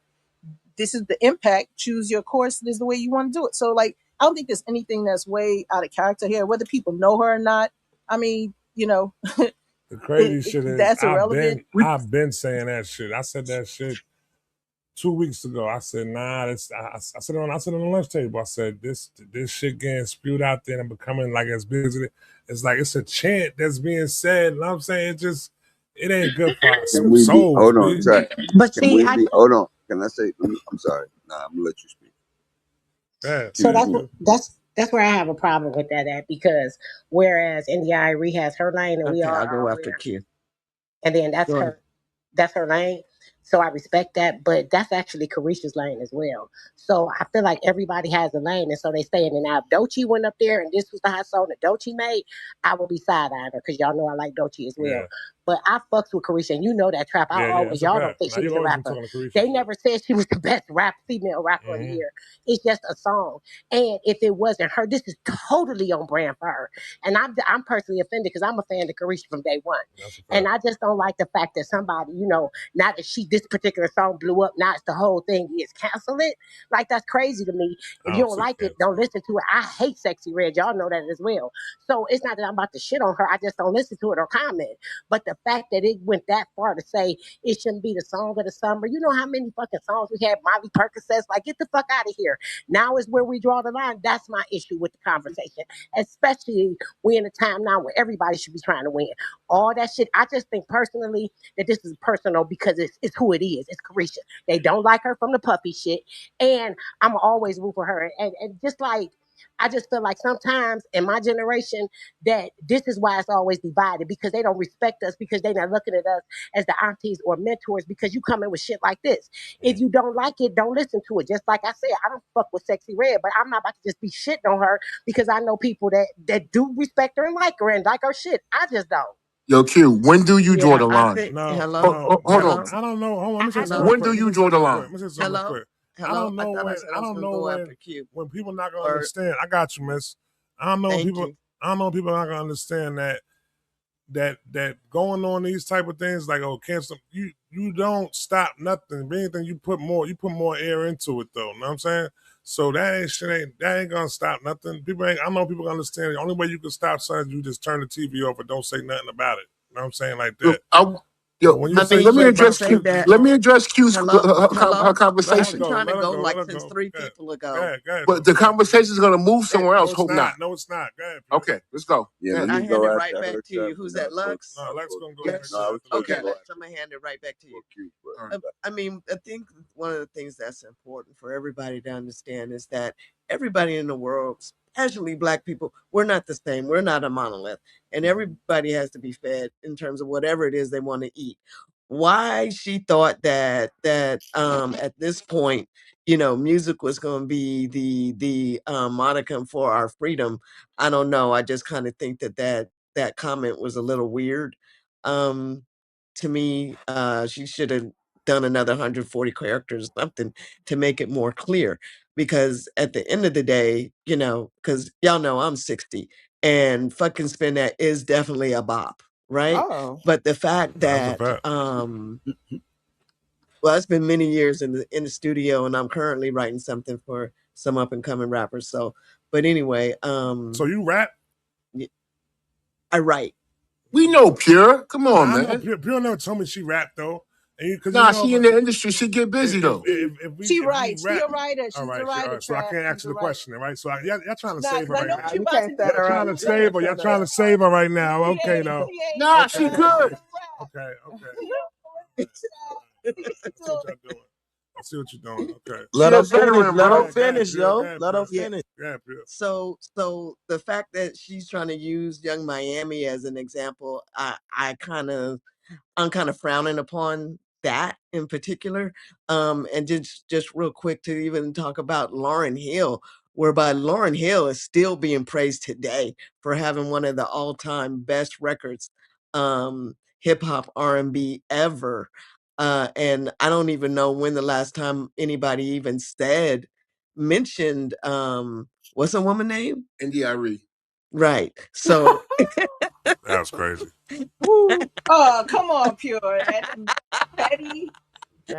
this is the impact. Choose your course. This is the way you want to do it. So like, I don't think there's anything that's way out of character here, whether people know her or not. I mean, The crazy shit is that's irrelevant. I've been saying that shit. I said that shit 2 weeks ago. I said, nah, I said it on the lunch table. I said this shit getting spewed out there and becoming like as big as it is. It's like it's a chant that's being said. You know what I'm saying? It ain't good for our Can we be? souls, Hold on, B. sorry. But Can see, we be? Hold on. Can I say? I'm sorry. Nah, I'm gonna let you speak. Yeah, so Q, thank that's Q. you. that's where I have a problem with that at, because whereas India has her lane and we Okay, all I'll are go after aware, Q. and then Go ahead. that's her lane. So I respect that, but that's actually Carisha's lane as well. So I feel like everybody has a lane, and so they stay in and out. If Doechii went up there and this was the hot song that Doechii made, I would be side eyeing her because y'all know I like Doechii as Yeah. well. But I fucks with Carisha, and you know that trap. I Yeah, always that's a y'all don't fact. think Now she you've was a always been rapper. talking to Carisha They shit. never said she was the best female rapper of the year. It's just a song. And if it wasn't her, this is totally on brand for her. And I'm personally offended because I'm a fan of Carisha from day one. That's a fact. And I just don't like the fact that somebody, now that this particular song blew up, now it's the whole thing is cancel it. Like that's crazy to me. I If you don't don't see like it, cancel. don't listen to it. I hate Sexy Red. Y'all know that as well. So it's not that I'm about to shit on her. I just don't listen to it or comment. But the fact that it went that far to say it shouldn't be the song of the summer. You know how many fucking songs we had? Molly Percocet, like get the fuck out of here. Now is where we draw the line. That's my issue with the conversation, especially we in a time now where everybody should be trying to win. All that shit. I just think personally that this is personal because it's who it is. It's Carisha. They don't like her from the puppy shit, and I'm always root for her. And just like I just feel like sometimes in my generation that this is why it's always divided because they don't respect us because they're not looking at us as the aunties or mentors because you come in with shit like this. If you don't like it, don't listen to it. Just like I said, I don't fuck with Sexy Red, but I'm not about to just be shitting on her because I know people that do respect her and like her shit. I just don't. yo, Q, when do you draw Yeah, the I line? think. No, Hello, no, Hold that, on. hello, I don't know. Hold on, let me say something hello, real When quick. do you draw the line? Let me say something real hello, quick. I hello. don't I know thought I when. said I I was don't gonna know go after Q. when people not gonna Or understand. I got you, miss. I don't know when thank people. you. I don't know when people are not gonna understand that going on these type of things like cancel. You don't stop nothing. If anything, you put more air into it though. You know what I'm saying? So that ain't gonna stop nothing. I know people understand. The only way you can stop something is you just turn the TV off and don't say nothing about it. You know what I'm saying? Like Yo, that. But yo, when you I say mean, let me shit but to about say address shit, that, let me address Q's hello, her hello. But let her I've been conversation. go. trying to Let her go go. Let like her since go. three Go ahead. people Go ago. ahead. Go ahead, But Pure. the conversation is gonna move somewhere No, else. it's Hope not. not. No, it's not. Go ahead, Pure. Okay, let's go. Yeah, Yeah. let I me hand go it right after back her, to you. Chuck, Who's and then that, I'll go. Lux? No, I'll Lex go. gonna go Yeah, next. Lex? no, I After was Lex. supposed to Okay, go Lex, after I'm gonna hand it right back to you. Q, but All right. I mean, I think one of the things that's important for everybody to understand is that everybody in the world, especially Black people, we're not the same. We're not a monolith, and everybody has to be fed in terms of whatever it is they want to eat. Why she thought that at this point, music was going to be the modicum for our freedom, I don't know. I just kind of think that comment was a little weird. Um, to me, she should have done another 140 characters, something to make it more clear. Because at the end of the day, because y'all know I'm 60 and fucking spin that is definitely a bop, right? Oh. But the fact That's a that, fact. well, it's been many years in the studio, and I'm currently writing something for some up and coming rappers. So, but anyway, So you rap? I write. We know Pure. Come on, Nah, I know man. Pure never told me she rapped though. And because Nah, she in the industry. She get busy though. She if we writes. She rap, a writer. all She's a right, all writer, right. So I trap. can't ask She's you a the writer. question, right? So y'all trying to Nah, save because her I right know now. what Nah, you you about can't to do. set Y'all her You up. trying to You say save can't her. Y'all set her trying to up. save her right now. she Okay, ain't. though. She ain't. Nah, She she Okay, ain't good. gonna rap. okay, okay. She I see what y'all doing. I see what you're doing. Okay. She Let a her finish. veteran, Let her bro. Go ahead, finish, Pure. Go yo. ahead, Let her Pure. Yeah. finish. Go ahead, Pure. So the fact that she's trying to use Young Miami as an example, I'm kind of frowning upon that in particular. And just real quick to even talk about Lauryn Hill, whereby Lauryn Hill is still being praised today for having one of the all-time best records, hip hop R&B ever. And I don't even know when the last time anybody even mentioned what's a woman name? NDRE. Right. So That was crazy. Woo. Come on, Pure. That petty.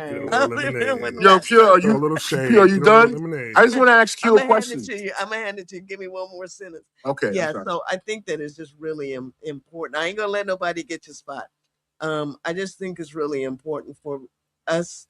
Get a Dang. little I don't even when lemonade. the Yo, last Pure, time. Throw a little Pure, are shade. you Get a little done? lemonade. I just want to ask I'm Q a gonna hand it question. to you. I'm gonna hand it to you. Give me one more sentence. Okay, I'm Yeah. sorry. So I think that is just really important. I ain't gonna let nobody get your spot. I just think it's really important for us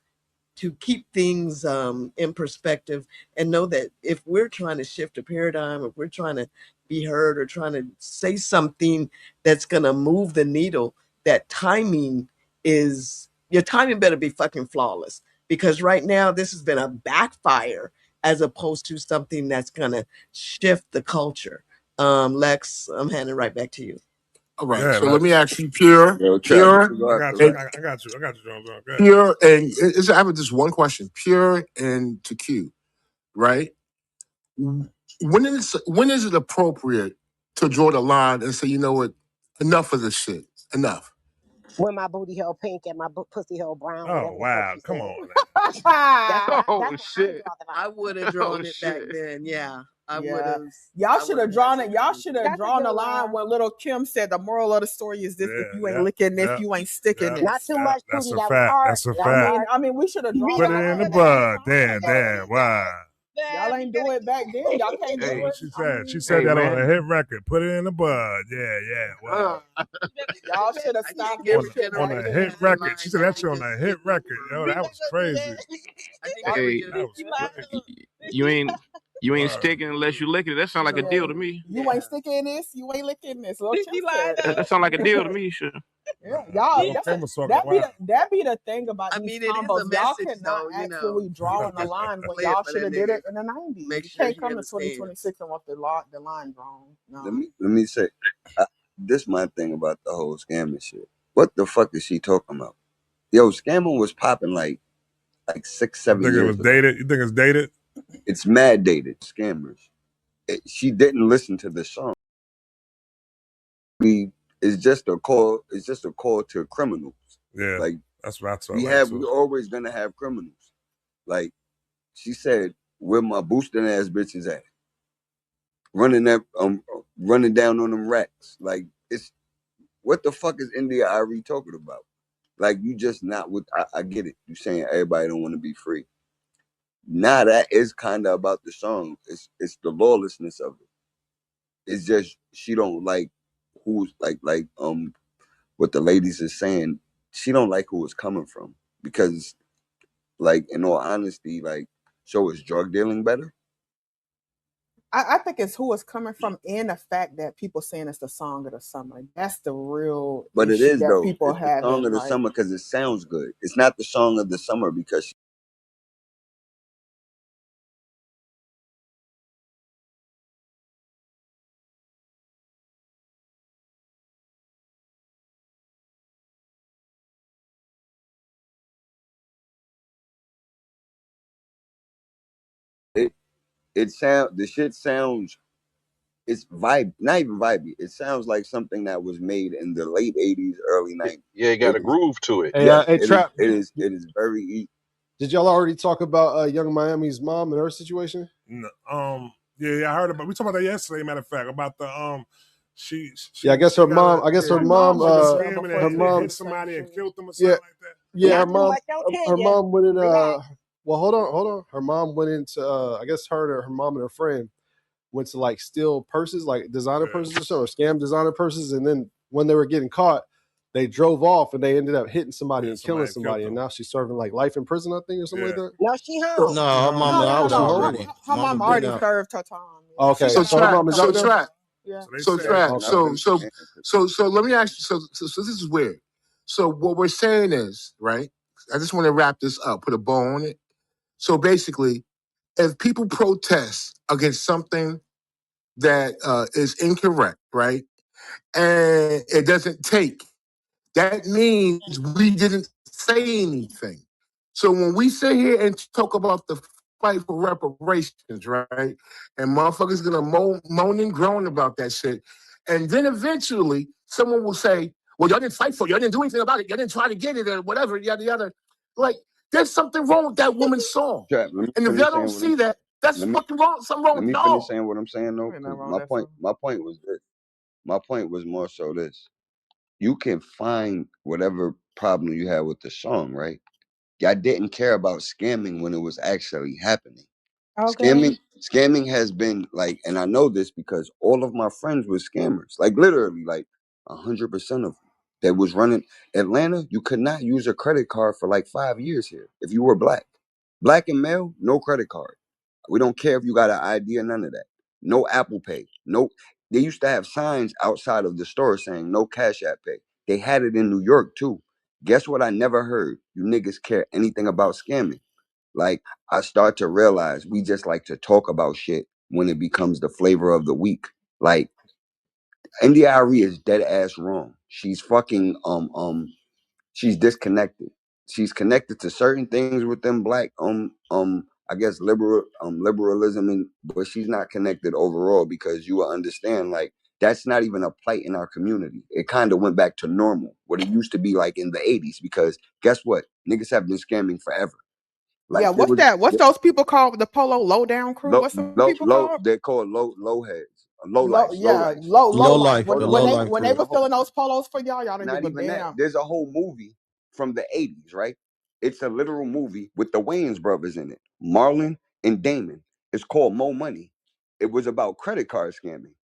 to keep things in perspective and know that if we're trying to shift a paradigm, if we're trying to be heard or trying to say something that's going to move the needle, that timing is your timing better be fucking flawless, because right now this has been a backfire as opposed to something that's going to shift the culture. Lex, I'm handing it right back to you. All right, Yeah, so let me Lex. ask you, Pure, Yo, Trap, you Pure, can go I after got you. Lex. and I got you. I got you, Jones. Go ahead. Pure, and I have just one question, Pure and to Q, right? When is it appropriate to draw the line and say, you know what, enough of this shit, enough? When my booty hole pink and my pussy hole brown, Oh whatever the fuck wow, she come said. on now. Oh That's when I shit. draw the I line. would have Oh drawn it back shit. then. Yeah, I would Yeah. have. Y'all I should would have have had drawn some it. Y'all time. should have That's a drawn good the line line. when little Kim said the moral of the story is this: if Yeah, you ain't yeah, licking this, yeah, you ain't sticking yeah, Not this. too yeah. much, That's Tootie. a That was fact. hard. That's a That was fact. hard. We should have You drawn read the Put a it lot in line the of at that bud. that. time. Damn, damn. Wow. Y'all ain't do it back then. Y'all can't do Hey, it. She I said. She mean, said hey that on man. a hit record. Put it in the bud. Yeah, yeah. Wow. y'all should have I can't stopped give that On a shit on back a generation hit that then. a record. She line said that that we shit on just a hit skipped record. over. Yo, that was crazy. I think Y'all, we were Hey, just That was crazy. you ain't you ain't Wow. sticking unless you lick it. That sound like a yeah, deal to me. you ain't yeah. sticking this. You ain't licking this. Little Kim said That that. sound like a deal to me. Sure. Yeah, y'all. Little Kim was talking That be wild. the thing about I these mean, it is combos. a Y'all message, cannot though. You ask where know, we you drawing the just have line to when play it y'all for should that have did nigga. it in the '90s. Make You sure can't he come to understands. 2026 and want the line drawn. Let No. me say, this my thing about the whole scamming shit. What the fuck is she talking about? Yo, scamming was popping like six, You seven think it was years ago. dated? You think it's dated? It's mad dated scammers. She didn't listen to the song. It's just a call. It's just a call to criminals. Yeah, Like that's what I felt like we too. always gonna have criminals. Like she said, where my boosting ass bitches at? Running that running down on them racks. Like it's what the fuck is India Ari talking about? Like you just not with I get it. You saying everybody don't want to be free. Nah, that is kinda about the song. It's the lawlessness of it. It's just she don't like who's what the ladies is saying, she don't like who it's coming from. Because like in all honesty, like so is drug dealing better? I think it's who it's coming from and the fact that people saying it's the song of the summer. That's the real But it issue is that though. people It's the song having. of the Like, summer because it sounds good. It's not the song of the summer because it the shit sounds it's vibe not even vibey. It sounds like something that was made in the late 80s, early 90s. Yeah, it got It a is groove to it. Hey, yes, hey, Trap. it is very Did y'all already talk about Young Miami's mom and her situation? Yeah, I heard about. We talked about that yesterday. Matter of fact, about the Yeah, I guess she her got mom. a I guess her her yeah. mom. mom She went to was jail scamming before Her and she did mom. the hit same somebody and shit. killed them or Yeah, something like that. yeah. Not too much on Ken, Her Jay. mom went in. Relax. Well, hold on. Her mom went into. I guess her mom and her friend went to like steal purses, like designer Yeah, purses or something, or scam designer purses, and then when they were getting caught, they drove off and they ended up hitting somebody hit and killing somebody and killed somebody, and them. now she's serving like life in prison, I think, or something like Yeah, that. No, she So, home. No, her she mama No, no, out Oh, she's no. home. already. Her Mama mom been already out. served her time. Yeah. Okay, so She got so her trap, mom is out. out so there. trap, Yeah. So they so said, trap. and I've Okay. So been so saying so let me ask you. So this is weird. So what we're saying is right. I just want to wrap this up. Put a bow on it. So basically, if people protest against something that is incorrect, right, and it doesn't take That means we didn't say anything. So when we sit here and talk about the fight for reparations, right? And motherfuckers gonna moan and groan about that shit. And then eventually someone will say, well, y'all didn't fight for it. Y'all didn't do anything about it. Y'all didn't try to get it or whatever, yada, yada. Like, there's something wrong with that woman's song. Trap, let me And if y'all finish don't saying what I'm see that, that's let me fucking wrong. Something wrong let with me finish y'all. saying what I'm saying though, Ain't nothing because wrong with that song. my point was this. My point was more so this. You can find whatever problem you had with the song, right? Y'all didn't care about scamming when it was actually happening. Okay. Scamming has been like, and I know this because all of my friends were scammers, like literally, like 100% of them that was running Atlanta. You could not use a credit card for like 5 years here if you were black and male, no credit card. We don't care if you got an ID or none of that. No Apple Pay. No. They used to have signs outside of the store saying no Cash App Pay. They had it in New York too. Guess what? I never heard you niggas care anything about scamming. Like, I start to realize we just like to talk about shit when it becomes the flavor of the week. Like, NDIRE is dead ass wrong. She's fucking she's disconnected. She's connected to certain things within black I guess liberalism, and but she's not connected overall because you will understand like that's not even a plight in our community. It kind of went back to normal, what it used to be like in the 80s. Because guess what? Niggas have been scamming forever. Yeah, Like there what's was that? What's those people called? The Polo Low Down Crew? low What's the people low called? they're called low heads, low Low, life, low yeah, life. low Low life. life, Hold the on, low hold on. life When they crew. There's a were whole, stealing those polos for y'all, y'all didn't not give a even that. damn. There's a whole movie from the 80s, right? It's a literal movie with the Wayans brothers in it, Marlon and Damon. It's called Mo Money. It was about credit card scamming.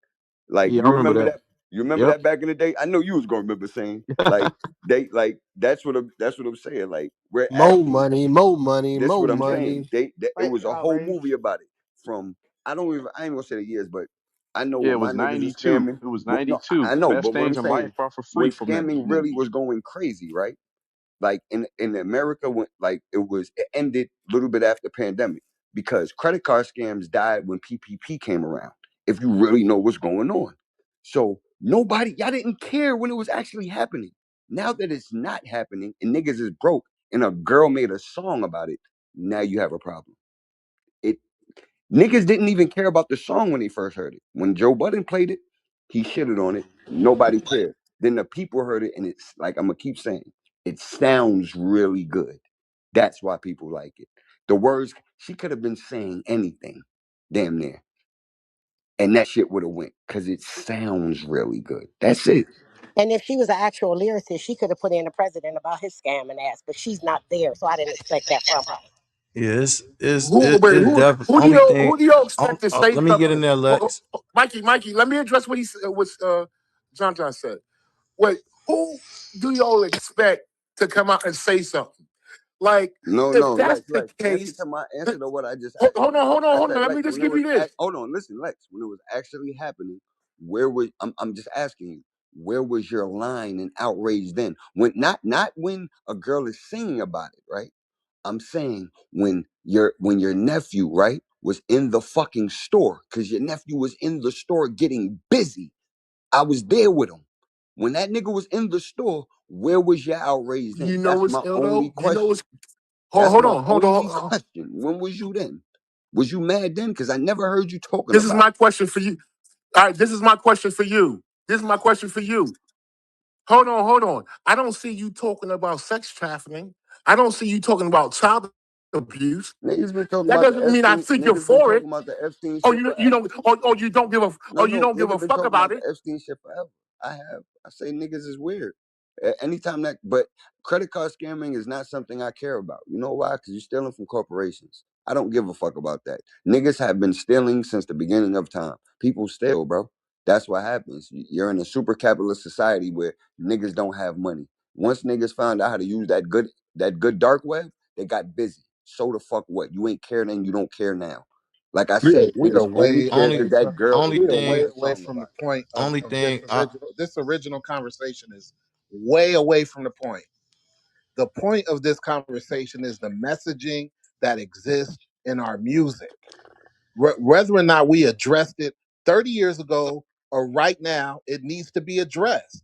Like, Yeah, I you remember remember that. that? You remember Yep. that back in the day? I know you was gonna remember saying like that's what I'm saying. Like, we're More actually, money, more money, this more what I'm saying. money. It Wait, was a whole outrage. movie about it. From I ain't gonna say the years, but I know Yeah, when it my was niggas was 92. scamming. It was No, 92. I know, Best but what I'm things in life saying, are for free when from that scamming really movie. was going crazy, right? Like in America, when like it ended a little bit after pandemic because credit card scams died when PPP came around. If you really know what's going on, so nobody y'all didn't care when it was actually happening. Now that it's not happening and niggas is broke and a girl made a song about it, now you have a problem. It Niggas didn't even care about the song when they first heard it. When Joe Budden played it, he shitted on it. Nobody cared. Then the people heard it, and it's like I'm gonna keep saying, it sounds really good. That's why people like it. The words, she could have been saying anything, damn near, and that shit would have went because it sounds really good. That's it. And if she was an actual lyricist, she could have put in the president about his scamming ass, but she's not there, so I didn't expect that from her. Yeah, Who, wait, it's def only thing. who do you expect to say Let me get something? in there, Lex. Mikey, let me address what John said. Wait, who do y'all expect to come out and say something? Like, No, if no, that's Lex, the Lex. case, Answer to what I just hold asked you. I hold on. said, Let me Lex, just give you this. hold on, listen, Lex. When it was actually happening, where was I'm just asking you, where was your line and outrage then? When not when a girl is singing about it, right? I'm saying when your nephew, right, was in the fucking store, because your nephew was in the store getting busy. I was there with him. When that nigga was in the store, where was your outrage You then? know That's what's my ill only though? You know question. what's That's my hold on. only question. When was you then? Was you mad then? Because I never heard you talking This is about my question for you. All right, this is my question for you. This is my question for you. Hold on. I don't see you talking about sex trafficking. I don't see you talking about child abuse. it. Niggas been talking That about the doesn't mean I Epstein. think you're Niggas been for talking it. about the Epstein Or shit forever. you No, don't give a niggas been fuck talking about about the it. Epstein shit forever. I have. I say niggas is weird. Anytime that, but credit card scamming is not something I care about. You know why? Because you're stealing from corporations. I don't give a fuck about that. Niggas have been stealing since the beginning of time. People steal, bro. That's what happens. You're in a super capitalist society where niggas don't have money. Once niggas found out how to use that good dark web, they got busy. So the fuck what? You ain't care then, you don't care now. Like I said, We are niggas only way cared Only because away from that girl only we are made way thing a away song from the about point only of this thing I original conversation is way away from the point. The point of this conversation is the messaging that exists in our music. Whether or not we addressed it 30 years ago or right now, it needs to be addressed.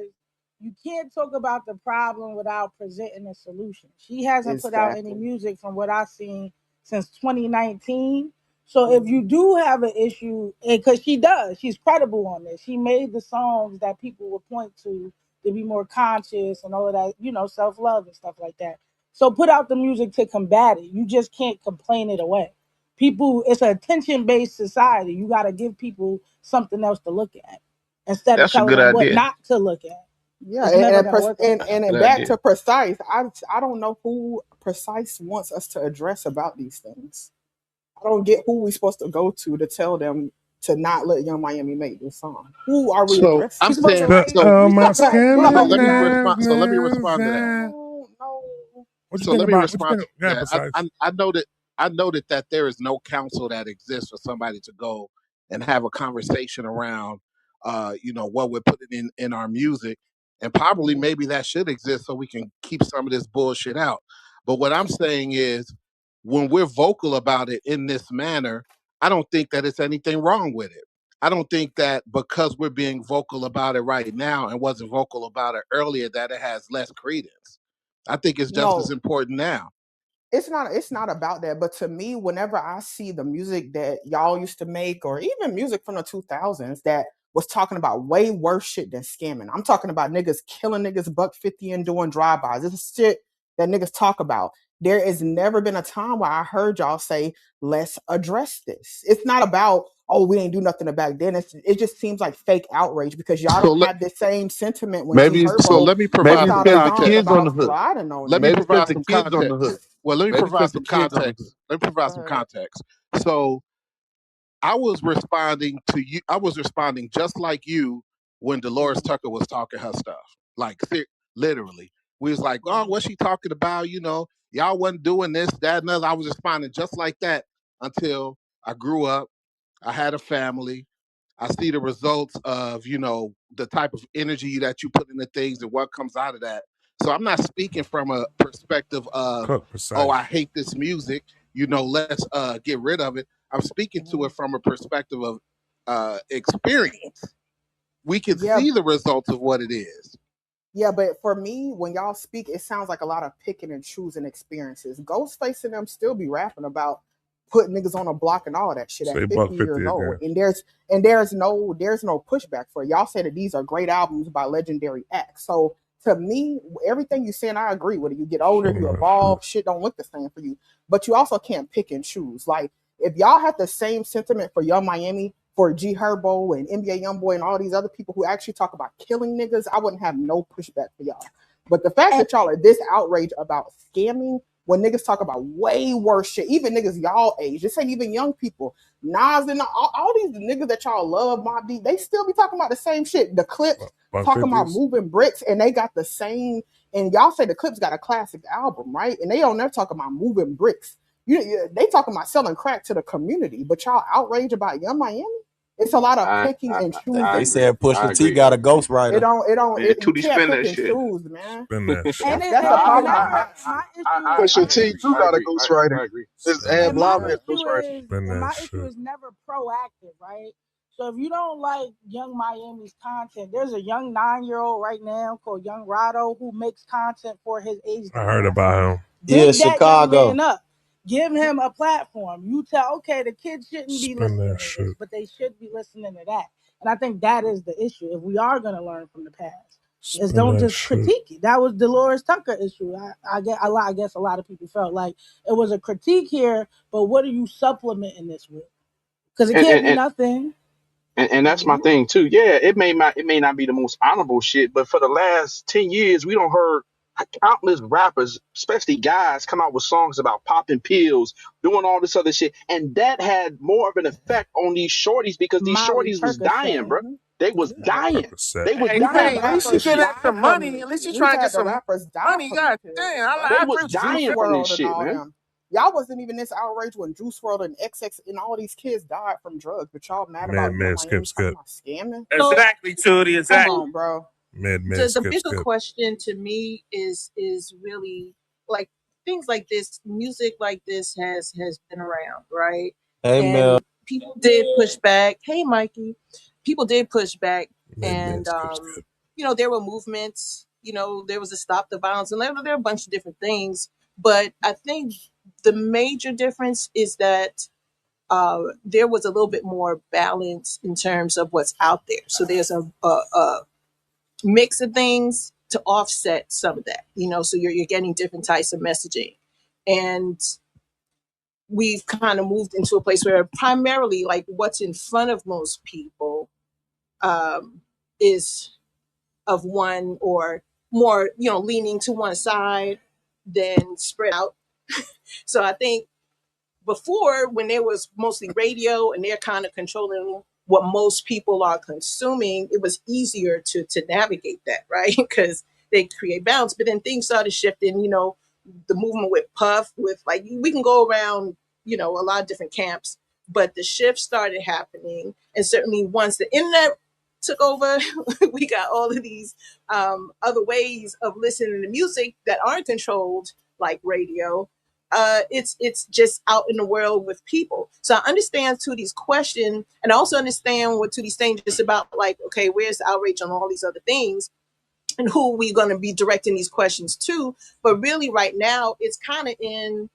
is you can't talk about the problem without presenting a solution. She hasn't put out any Exactly. music from what I've seen since 2019. So if you do have an issue, because she's credible on this. She made the songs that people would point to be more conscious and all of that, self love and stuff like that. So put out the music to combat it. You just can't complain it away. People, it's an attention based society. You got to give people something else to look at instead of That's a telling good them what idea. not to look at. Yeah, It's never gonna work like that. Good and back idea. to Precise. I don't know who Precise wants us to address about these things. I don't get who we supposed to go to tell them to not let Young Miami make this song. Who are we So addressing? I'm We're supposed to saying, Spit write so it. on We my supposed to write skin so blueprint. let me and respond. So let me respond to that. No, no. What you So think let me about? What you respond think? to Yeah, that. precise. I know that there is no council that exists for somebody to go and have a conversation around, what we're putting in our music, and probably Mhm. maybe that should exist so we can keep some of this bullshit out. But what I'm saying is, when we're vocal about it in this manner, I don't think that it's anything wrong with it. I don't think that because we're being vocal about it right now and wasn't vocal about it earlier that it has less credence. I think it's just as No, important now. it's not about that, but to me, whenever I see the music that y'all used to make, or even music from the 2000s that was talking about way worse shit than scamming. I'm talking about niggas killing niggas $1.50 and doing drive-bys. This is shit that niggas talk about. There has never been a time where I heard y'all say, let's address this. It's not about, oh, we ain't do nothing back then. It just seems like fake outrage because y'all So don't let have the same sentiment when G Maybe it's so because Herbo let me puts provide maybe it's some out a because the song kids on context. the about hook. riding on Let me Maybe it's niggas. because provide the some kids on the context. hook. Well, let me Maybe it's provide because the some kids on the hook. context. Let me provide Go some ahead. context. So I was responding to you. I was responding just like you when Dolores Mhm, Tucker was talking her stuff. Like literally, we was like, "Oh, mhm. what's she talking about?" Y'all wasn't doing this, that, and other. I was responding just like that until I grew up. I had a family. I see the results of, the type of energy that you put into things and what comes out of that. So I'm not speaking from a perspective of, Cook oh, precise. I hate this music, let's get rid of it. I'm speaking to Mhm. it from a perspective of experience. We can Yeah, see the results of what it is. yeah, but for me, when y'all speak, it sounds like a lot of picking and choosing experiences. Ghostface and them still be rapping about putting niggas on a block and all that shit at Say buck 50 50 years old. again. And there's no pushback for it. Y'all say that these are great albums by legendary acts. So to me, everything you saying, I agree with it. You get older, Spin you that shit. evolve, shit don't look the same for you. But you also can't pick and choose. Like if y'all had the same sentiment for Young Miami, for G Herbo and NBA Youngboy and all these other people who actually talk about killing niggas, I wouldn't have no pushback for y'all. But the fact And that y'all are this outraged about scamming when niggas talk about way worse shit, even niggas y'all age, this ain't even young people. Nas and all these niggas that y'all love, Mob Deep, they still be talking about the same shit. The Clips Buck talking about 50s. moving bricks, and they got the same. And y'all say the Clips got a classic album, right? And they on there talking about moving bricks. They talking about selling crack to the community, but y'all outraged about Young Miami. It's a lot of I picking I and I They choosing. agree. said I Pusha T agree. got a It ghostwriter. don't. It don't. Man, You Tootie can't spin pick that and shit. choose, man. Spin that shit. That's the it was problem I never have. my issue. I My Pusha agree. T issue do I got a agree. ghostwriter. I agree. His Spin and that and my Blob shit. had a issue ghostwriter. is Spin and that my issue shit. is never proactive, right? So if you don't like Young Miami's content, there's a young 9-year old right now called Young Rado who makes content for his age I heard demographic. about him. Yeah, Big that young Chicago. man up. Give him a platform. You tell, okay, the kids shouldn't be Spin that listening to this, shit. but they should be listening to that. And I think that is the issue. If we are going to learn from the past, is Spin don't that just shit. critique it. That was Dolores Tucker issue. I guess a lot of people felt like it was a critique here, but what are you supplementing this with? Because it And, can't and, be nothing. and that's my Mhm. thing too. Yeah, it may not be the most honorable shit, but for the last 10 years, we don't heard countless rappers, especially guys, come out with songs about popping pills, doing all this other shit, and that had more of an effect on these shorties because these Molly shorties was dying, Percocet. bro. Mhm. They was Yeah. dying. Percocet. They was Hey, We've had Queen, the dying. at least she rappers getting die some from. money. At least she We've trying to get had the some rappers die money. from the God pills, damn, bro. They I was appreciate Juice dying that. from this World and shit, all man. them. Y'all wasn't even this outrage when Juice World and XX and all these kids died from drugs, but y'all mad Mid, about Young mid, skip, Miami talking skip. about scamming? So Exactly, Tootie, Come exactly. so on, bro. Mid, mid, the skip, bigger skip. question to me is really like things like this, music like this has been around, right? Hey Mel. And people did push back. Hey, Mikey, people did push back, Mid, and mid, skip, skip. there were movements. There was a stop the violence, and there were a bunch of different things. But I think The major difference is that there was a little bit more balance in terms of what's out there. So there's a mix of things to offset some of that, so you're getting different types of messaging. And we've kind of moved into a place where primarily like what's in front of most people is of one or more, leaning to one side than spread out. So I think before, when there was mostly radio and they're kind of controlling what most people are consuming, it was easier to navigate that, right? Because they create balance. But then things started shifting, the movement with Puff, with like, we can go around, a lot of different camps, but the shift started happening. And certainly once the internet took over, we got all of these other ways of listening to music that aren't controlled like radio. It's just out in the world with people. So I understand Tootie's question, and I also understand what Tootie's saying just about like, okay, where's the outrage on all these other things, and who are we going to be directing these questions to? But really, right now, it's kind of in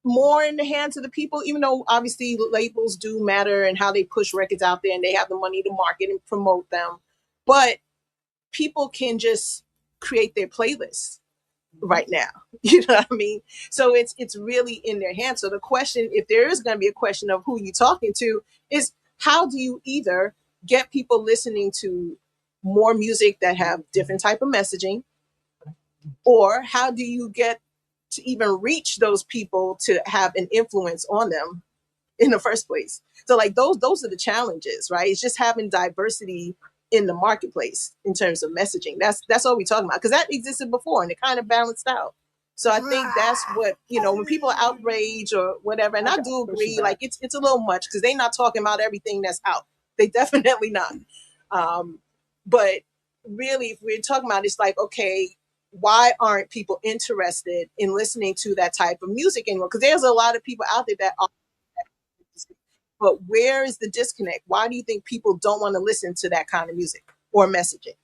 more in the hands of the people, even though obviously labels do matter and how they push records out there, and they have the money to market and promote them. But people can just create their playlists right now. You know what I mean? So it's really in their hands. So the question, if there is going to be a question of who you talking to, is how do you either get people listening to more music that have different type of messaging, or how do you get to even reach those people to have an influence on them in the first place? So like those are the challenges, right? It's just having diversity in the marketplace in terms of messaging. That's all we're talking about, because that existed before and it kind of balanced out. So I think that's what, when people are outraged or whatever, and I do agree, like it's a little much because they're not talking about everything that's out. They definitely not. But really, if we're talking about, it's like, okay, why aren't people interested in listening to that type of music anymore? Because there's a lot of people out there that are, but where is the disconnect? Why do you think people don't want to listen to that kind of music or messaging?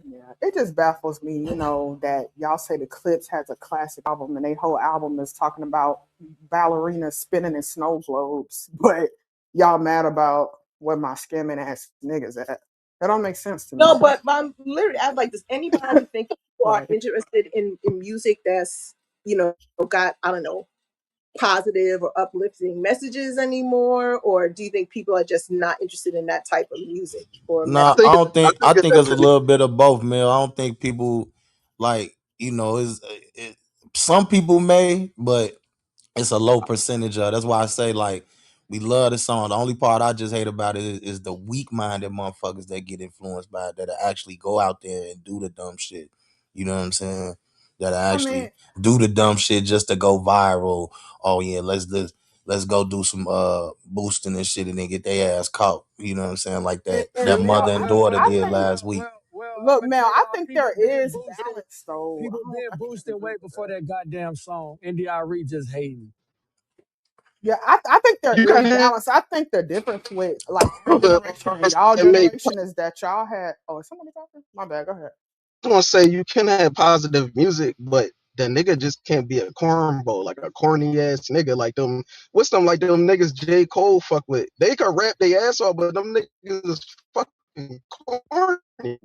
Yeah, it just baffles me, that y'all say the Clips has a classic album and their whole album is talking about ballerinas spinning in snow globes, but y'all mad about where my scamming ass niggas at. That don't make sense to me. No, but I'm literally, I like, does anybody think people are Like, interested in music that's, got, I don't know, positive or uplifting messages anymore? Or do you think people are just not interested in that type of music or I Nah, message? I think don't I think. I think it's think a it's a little bit of both, man. I don't think people like is some people may, but it's a low percentage of. That's why I say like we love the song. The only part I just hate about it is the weak minded motherfuckers that get influenced by it, that actually go out there and do the dumb shit. You know what I'm saying? That I actually mean, do the dumb shit just to go viral. Oh yeah, let's go do some boosting and shit and then get their ass caught. You know what I'm saying? Like that and Mel, mother and daughter I did think, last week. look, I'm gonna Mel, tell I y'all, think there is balance though. people been I can't boosted agree way with before that. that goddamn song. NDRE just hating. Yeah, I think there you is gotta have balance. I think the difference with like our other generation and artists y'all that make. generation is that y'all had. Oh, is somebody talking? My bad. Go ahead. I want to say you can have positive music, but the nigga just can't be a cornball, like a corny ass nigga like them. What's them like them niggas J. Cole fuck with? They could rap their ass off, but them niggas is fucking corny.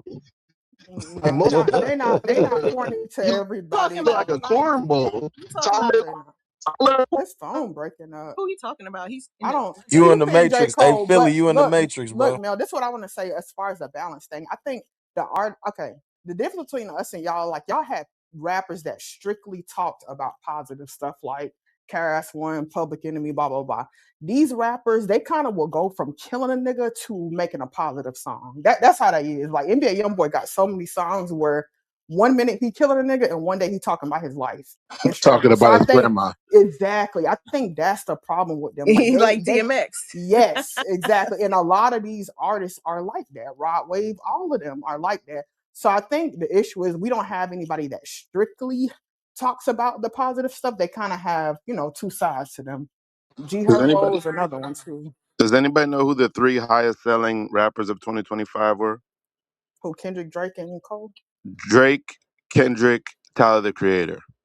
Like No, most they not corny to you Talking everybody look about like a though. cornball. you talking Tyler, about No, they not. Tyler, His phone breaking up. who you talking about? He's in I the don't. So You in you the saying J. Matrix? Hey Cole, Philly, but you in the Matrix, look, bro? Mel. This is what I want to say as far as the balance thing. I think the art. Okay, the difference between us and y'all, like y'all had rappers that strictly talked about positive stuff, like KRS One, Public Enemy, blah blah blah. These rappers, they kind of will go from killing a nigga to making a positive song. That's how that is. Like NBA YoungBoy got so many songs where 1 minute he killing a nigga and one day he talking about his life and Talking struggle. So about I his think grandma. exactly. I think that's the problem with them. Like he they like they DMX. yes, exactly. And a lot of these artists are like that. Rod Wave, all of them are like that. So I think the issue is we don't have anybody that strictly talks about the positive stuff. They kind of have, two sides to them. G Does anybody Herbo is another one too. does anybody know who the three highest selling rappers of 2025 were? Who Kendrick, Drake, and Cole? Drake, Kendrick, Tyler the Creator.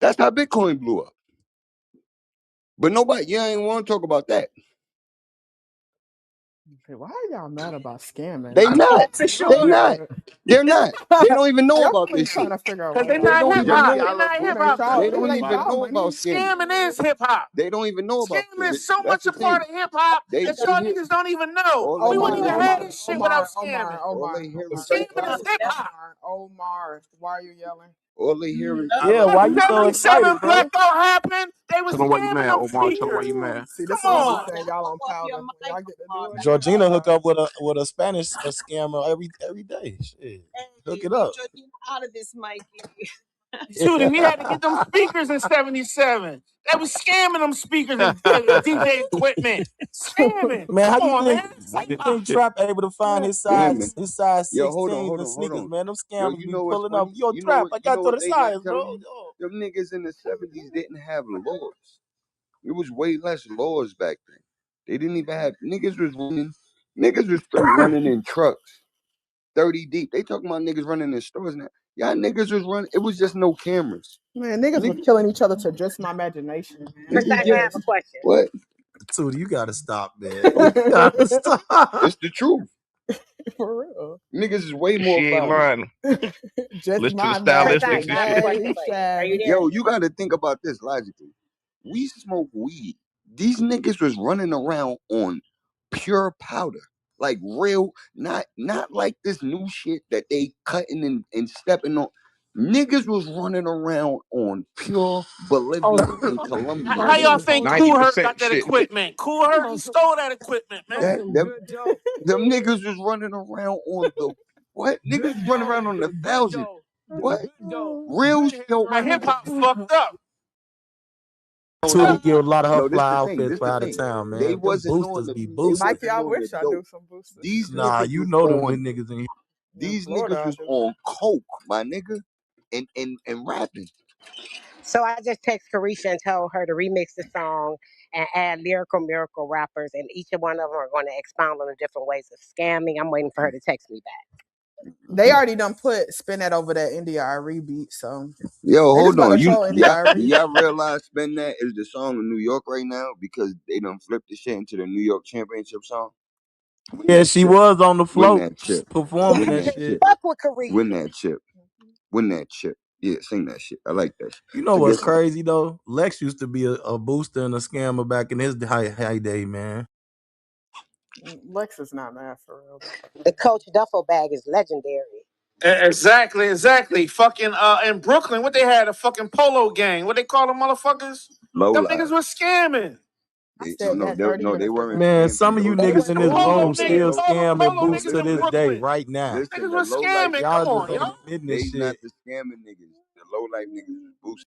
That's how Bitcoin blew up. But nobody, you ain't want to talk about that. Okay, why are y'all mad about scamming? They not. For They sure. not. They're not. They don't even know I'm about really this trying shit. to figure out Because why they're They y'all not don't hip even hop. know. They're y'all not it hip ain't hop y'all They though. it don't ain't even y'all know about money. scamming. Scamming is hip hop. They don't even know about Scamming this. is so That's much the a part thing. of hip hop that They y'all hear niggas don't even know. all We they wouldn't hear even is have Omar, this shit without Omar, scamming. Omar, all Omar, they hear is Omar, Scamming is hip hop. Omar. Why are you yelling? all they hear is Yeah, When why you so excited, 77 bro? blackout happened, they was Tell them why you scamming mad, them Omar. Tell them why speakers. you mad. See, this Come is what I be on. saying. Now Y'all come on off powder. your When mic, y'all get to Omar. doing that, Georgina hook up uh-uh. with a Spanish scammer every day. Shit, hook Hey, it leave up. Georgina out of this, Mikey. Tootie, we had to get them speakers in 77. They was scamming them speakers and DJ equipment. Scamming. Man, how Come you on, think man. Trap able to find scamming. his size Yo, hold on, 16s hold and on, hold sneakers, on. man? Them Yo, scammers you be know what's pulling up. funny? Yo, Trap, I You know got to what the they not size, bro. telling you? Yo. Them niggas in the 70s didn't have laws. It was way less laws back then. They didn't even have niggas was straight running in trucks, 30 deep. They talking about niggas running in stores now. Y'all niggas was running. It was just no cameras. Man, niggas was Nigga, killing each other to just my imagination, nigga Precise, I get have a question. what? Tootie, you gotta stop, man. You What? gotta man. stop. It's the truth. For real. Niggas is way She more ain't violent. lying. Just Listen to the my Precise, stylistics I and have a shit. question for you. Are you imagination. there? Yo, you got to think about this logically. We smoke weed. These niggas was running around on pure powder, like real, not like this new shit that they cutting and stepping on. Niggas was running around on pure Oh, Bolivian and Colombian How on y'all some nigga. think on Kool Herc 90% got that shit. equipment? Kool Herc, he on some stole that equipment, on man. That some them, good dope. them niggas was running around on the what? Niggas was Good running dope. around on The the good thousand. dope. The What? good dope. Real Good shit. hip Yo, my Man, hip hop. nigga. hop fucked up. Tootie give a lot of her No, this fly the thing. outfits This for the out of thing. town, They man. Them wasn't on boosters the. be They boosting. Mikey, wasn't I on wish the I dope. knew some boosters. These Nah, niggas you was know them on. niggas in here. In These Florida, niggas I was do. on coke, my nigga, and rapping. So I just text Carisha and told her to remix the song and add lyrical miracle rappers, and each one of them are going to expound on the different ways of scamming. I'm waiting for her to text me back. They already done put spin that over that India Irie beat, so Yo, they just hold about to on. You troll India y'all Irie. y'all realize "Spend That" is the song in New York right now because they done flipped the shit into the New York Championship song. Win Yeah, that she chip. was on the Win float that chip. performing Win I that that can't shit. chip. fuck with Win Carisha. that chip. Win that chip. Yeah, sing that shit. I like that. You know So what's guess what? crazy though? Lex used to be a booster and a scammer back in his heyday, man. Lex is not mad for real The Coach duffel bag is legendary. Exactly, exactly. Fucking in Brooklyn, what they had a fucking polo gang. What they call them motherfuckers? Low Them niggas lives. was scamming. I No, said no, that 30 they minutes weren't ago. Man, scamming. some of you They niggas was in this cool. Polo room Listen, niggas, still yo. all them scam and polo boost niggas to from this Listen. day, Brooklyn. right now. Listen, Niggas the was low life scamming. Come Y'all niggas just on, was ain't yo. admitting this they not shit. the scamming niggas. The low life niggas was boosting.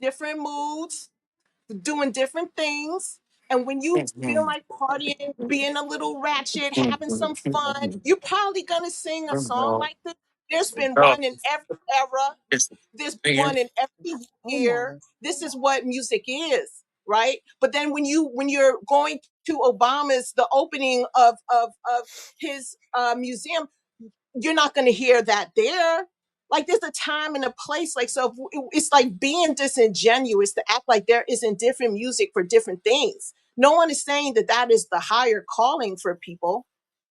different moods, doing different things. And when you feel like partying, being a little ratchet, having some fun, you're probably gonna sing a song like this. There's been one in every era. There's been one in every Oh year. my. This is what music is, right? But then when you're going to Obama's the opening of his museum, you're not going to hear that there. Like there's a time and a place. Like so, it's like being disingenuous to act like there isn't different music for different things. No one is saying that that is the higher calling for people.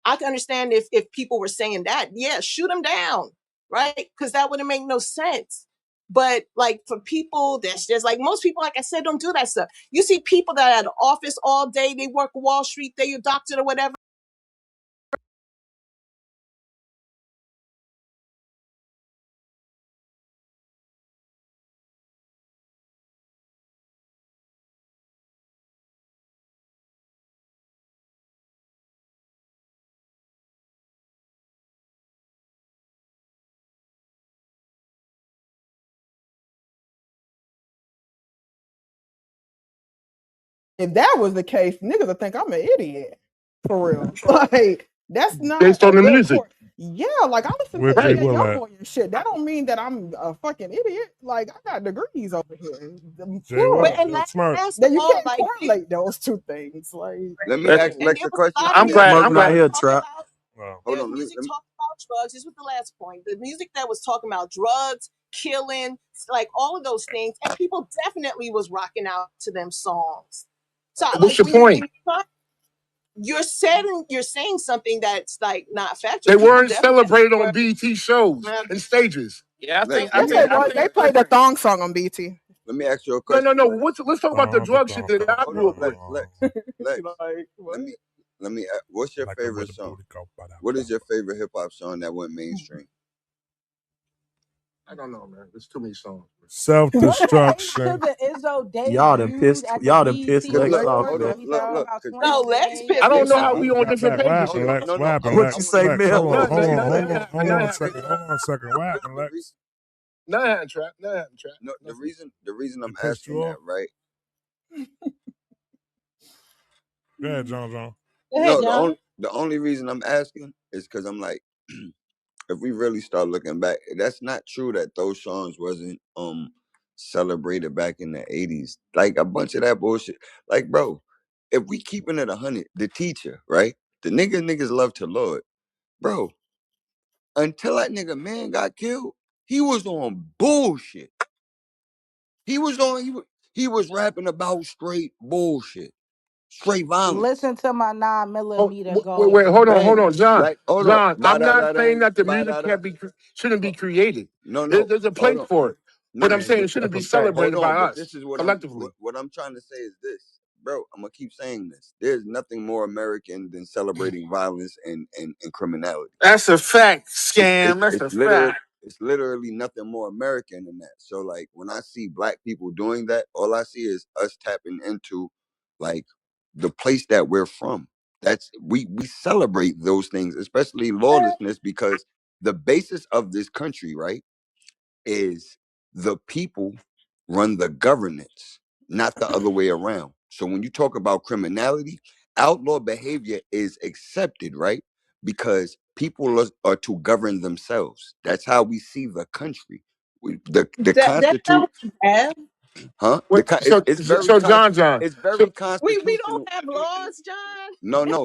I can understand if people were saying that, yeah, shoot them down, right? Because that wouldn't make no sense. But like for people, that's just like most people, like I said, don't do that stuff. You see people that are at the office all day, they work Wall Street, they a doctor or whatever. If that was the case, niggas would think I'm an idiot. For real. Like, that's not Based a on the good music, court. Yeah, like I listen to Where'd Jay right? NBA Will at? Youngboy and shit. That don't mean that I'm a fucking idiot. Like I got degrees over here. Jay But Will, Plural. and yo, last, Smirk. last That of you all, can't like correlate those two things. Like Let me Let- ask and Lex there a was a question. lot Let of I'm me ask music glad. I'm I'm that was glad. Lex. Here, talking Trap. about Oh, Hold there's on. music talking about drugs. This was the last point. The music that was talking about drugs, killing, like all of those things, and people definitely was rocking out to them songs. So What's like your when point? you're saying something that's like not factual. They People weren't definitely celebrated on were. BET shows and stages. Yeah, I Lex, think. let I yes, me think. they ask I you was. a They think. question. played the thong song on BT. Let me ask you a No, no, question, no. Lex. Let's talk about the not the drug shit thong that song. I Hold grew on, up with. Lex. Like what? Let me what's your Like a where favorite the song? booty go. What is your favorite hip hop song that went mainstream? I don't know, man. There's too many songs. Self What ain't to destruction. the Izzo Y'all debuted done at the pissed BET Look, Lex look, Awards off, hold and on, man. he look, talking look, about because No, Lex 2020 I pissed and don't know how himself. we everything? on different Black, what pages happened, here. Lex? no, What no, happened, What you I'm Lex? gonna say, say Lex, Mel? hold no, on, No, no, hold no, no, on, no, no, that hold on, happened. hold That on a happened. second, hold on a second. What happened, the, Lex? That happened, trap. That happened, trap. no, Nothing. the reason He I'm pissed asking you that, off? right? Go ahead, John John. Go ahead, No, John. the only reason I'm asking is because I'm like, if we really start looking back, that's not true that those songs wasn't celebrated back in the '80s. Like a bunch of that bullshit. Like, bro, if we keeping it 100, the teacher, right? The niggas love to Lord, bro. Until that nigga man got killed, he was on bullshit. He was on. He was rapping about straight bullshit, straight violence. Listen to my 9 millimeter Wait, go. hold Bang. on, John. Like, hold on. John, Ba I'm da not da saying dang. that the Ba music da da. shouldn't be created. No, no. There's a Hold place on. for it, but I'm No, saying but it shouldn't That's be a fact. hold celebrated by on. But us this is what collectively. I'm trying to say is this, bro. I'm gonna keep saying this. There's nothing more American than celebrating violence and criminality. That's a fact, It's scam. it's That's it's a literally fact. it's literally nothing more American than that. So like when I see black people doing that, all I see is us tapping into like the place that we're from. That's we celebrate those things, especially lawlessness, because the basis of this country, right, is the people run the governance, not the other way around. So when you talk about criminality, outlaw behavior is accepted, right? Because people are to govern themselves. That's how we see the country. The That's not constitute, what you have. huh? Wait, It's very so John, it's so very We don't constitutional. have laws, John.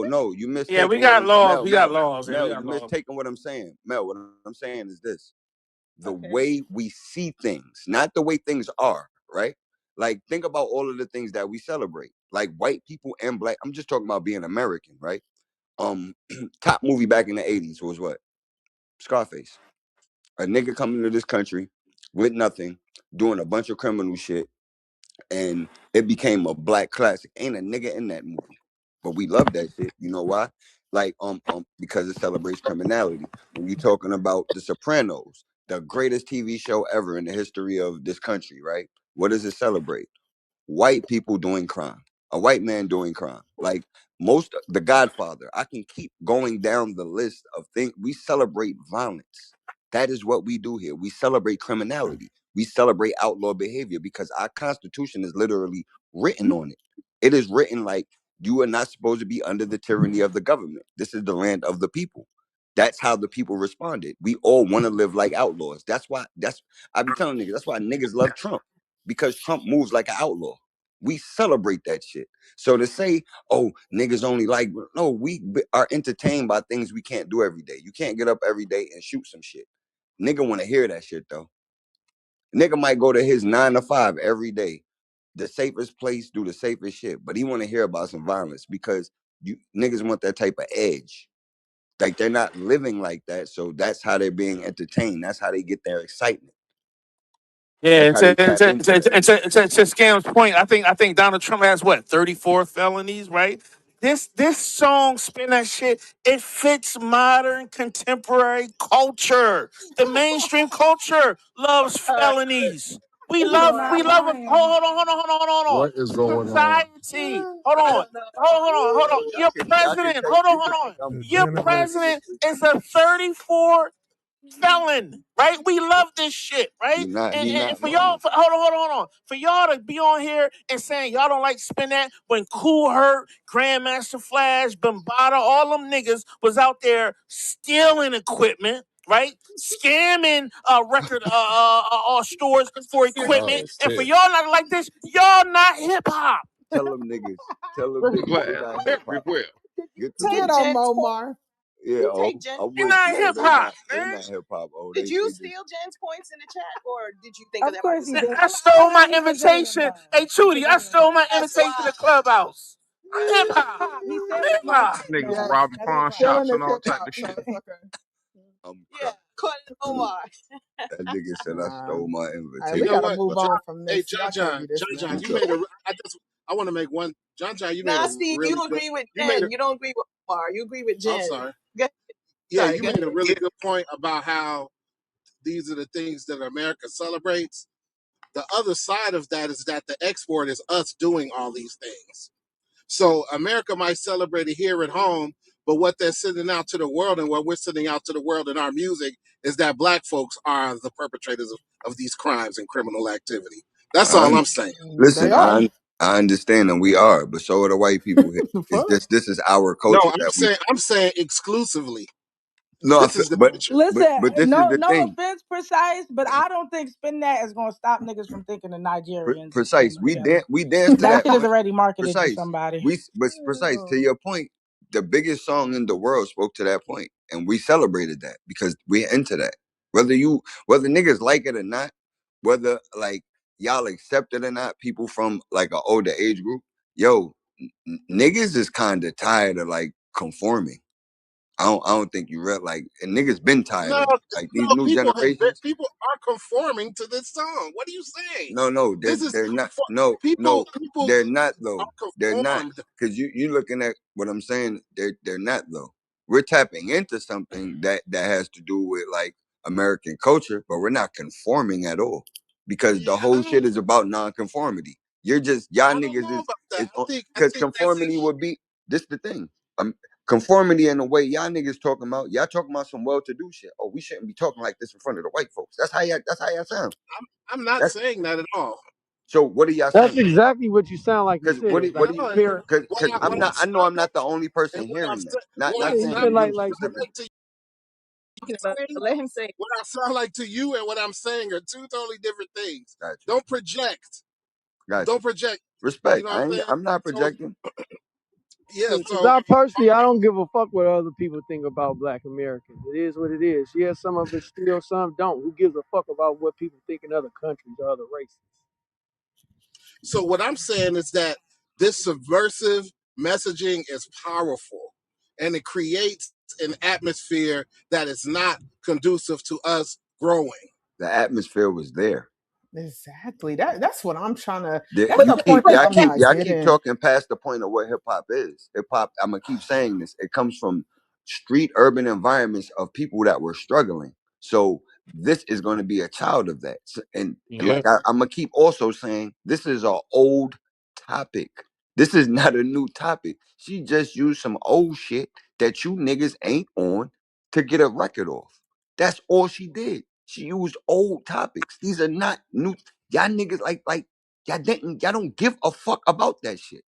No. You Yeah, we mistaken what got I'm laws. We got laws. Yeah, we Mel. got You laws. mistaken what I'm saying, Mel. What I'm saying is this: the Okay. way we see things, not the way things are, right? Like, think about all of the things that we celebrate, like white people and black. I'm just talking about being American, right? Um, top movie back in the '80s was what? Scarface. A nigga coming to this country with nothing, doing a bunch of criminal shit, and it became a black classic. Ain't a nigga in that movie, but we love that shit. You know why? Like because it celebrates criminality. When you're talking about The Sopranos, the greatest TV show ever in the history of this country, right? What does it celebrate? White people doing crime, a white man doing crime. Like The Godfather. I can keep going down the list of things. We celebrate violence. That is what we do here. We celebrate criminality. We celebrate outlaw behavior because our constitution is literally written on it. It is written like you are not supposed to be under the tyranny of the government. This is the land of the people. That's how the people responded. We all want to live like outlaws. That's I be telling niggas, that's why niggas love Trump. Because Trump moves like an outlaw. We celebrate that shit. So to say, oh, niggas only like, no, are entertained by things we can't do every day. You can't get up every day and shoot some shit. Nigga want to hear that shit though. Nigga might go to his 9 to 5 every day, the safest place, do the safest shit, but he want to hear about some violence because you niggas want that type of edge. Like they're not living like that, so that's how they're being entertained. That's how they get their excitement. Yeah, That's and how they to, and tap to, and into to, it. and to, and to, to Scam's point, I think Donald Trump has what 34 felonies, right? This song, spin that shit. It fits modern contemporary culture. The mainstream culture loves felonies. We He's love not we love them. lying. Hold on. What is going on? Society. Hold I on. don't know. Hold on. Your Y'all can president. take Hold on. you Hold can on. think I'm The Your I'm generation. president ridiculous. is a 34 felon, right? We love this shit, right? And, He and not for y'all, normal. hold on. For y'all to be on here and saying y'all don't like spin that when Cool Hurt, Grandmaster Flash, Bombada, all them niggas was out there stealing equipment, right? Scamming record stores for equipment. Oh And for shit. y'all not like this, y'all not hip hop. Tell them niggas they Everywhere, not hip hop. everywhere. Did you Get them take Get niggas. them, Jen's point? Omar. Yeah, Did you oh, take Jen's I'm You're with points not you. in the Oh, hip chat? hop, they man. not hip hop. Oh, Did you they just steal Jen's points in the chat, or did you think of Of them by course he yourself? did. I I stole my mean, he forgetting them invitation. though. Hey, He Tootie, I forgetting them. stole my That's invitation why. to Clubhouse. I'm hip That's hip hop. hop. He I'm said hip it's hop. marketing Niggas though. Yes. robbing That's hip pawn hop. Stealing shops is and all hip type hop, of so shit. it's okay. I'm Yeah, crying. according to Omar. That nigga said I Nah. stole my All right, You we know invitation. gotta what, move John? on from Hey, this. Y'all can't be this John, you messy. made a. I want to make one. John, you made Nah, a Steve, you really good. agree with You made a. Jen. You don't agree with Omar. You agree with I'm Jen. sorry. Go, Yeah, sorry, you go made ahead. a really good point about how these are the things that America celebrates. The other side of that is that the export is us doing all these things. So America might celebrate it here at home, but what they're sending out to the world and what we're sending out to the world in our music is that black folks are the perpetrators of these crimes and criminal activity. That's all I I'm saying. They listen. are. I understand, and we are, but so are the white people here. The It's fuck? this is our No, culture that we. I'm saying exclusively. No, This is the but picture. Listen, this is the no thing. offense, precise, but I don't think spin that is gonna stop niggas from thinking the Nigerians came Precise. together. We dance to That that. shit is already marketed to Precise. somebody. Precise to your point. The biggest song in the world spoke to that point, and we celebrated that because we're into that. Whether niggas like it or not, whether like y'all accept it or not, people from like an older age group, yo, niggas is kind of tired of like conforming. I don't think you read like, and niggas been tired No, of it. Like these new generations. people are conforming to this song. What are you saying? No, This is they're not. No, people. no, People they're not are though. They're not conformed. because you looking at what I'm saying. They're not though. We're tapping into something that has to do with like American culture, but we're not conforming at all because the Yeah, whole shit is about non-conformity. You're just y'all I don't niggas know is about that. I because think that's conformity would be this the thing. Conformity in the way y'all niggas talking about. Y'all talking about some well-to-do shit. Oh, we shouldn't be talking like this in front of the white folks. That's how y'all. That's how y'all sound. I'm not That's saying that at all. so. What are y'all That's saying? exactly what you sound like you Because said. Like you Done. compare. because I'm What I not. I know sound I'm like, not the only and person hearing that. what I Yeah, you Not sound feel saying you like specifically. like to Talking about it, but let him say. what I sound like to you and what I'm saying are two totally different things. Got you. Don't project. Got Don't you. project. You Respect. know what I'm saying? I'm not So projecting. yeah. Because So I personally, I don't give a fuck what other people think about Black Americans. It is what it is. Yeah, some of it still, some don't. Who gives a fuck about what people think in other countries or other races? what I'm saying is that this subversive messaging is powerful, and it creates an atmosphere that is not conducive to us growing. The atmosphere was there. Exactly. That's what I'm trying to. That That's you the keep point that I'm not y'all keep getting. talking past the point of what hip hop is. Hip hop, I'm gonna keep saying this. It comes from street urban environments of people that were struggling. So this is going to be a child of that. And Yep. like I'm gonna keep also saying this is an old topic. This is not a new topic. She just used some old shit that you niggas ain't on to get a record off. That's all she did. She used old topics. These are not new. Y'all niggas y'all don't give a fuck about that shit.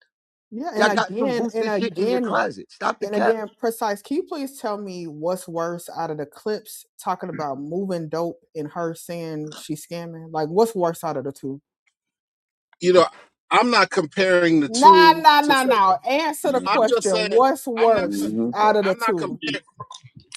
Yeah, Y'all got some booster shit in your closet. Stop the and cap. again, precise. Can you please tell me what's worse out of the clips talking about moving dope and her saying she's scamming? Like, what's worse out of the two? You know, I'm not comparing the Nah, two nah, to nah, say. nah. Answer the I'm just question. saying. What's I'm not. worse Mm-hmm. out of the I'm not two? comparing.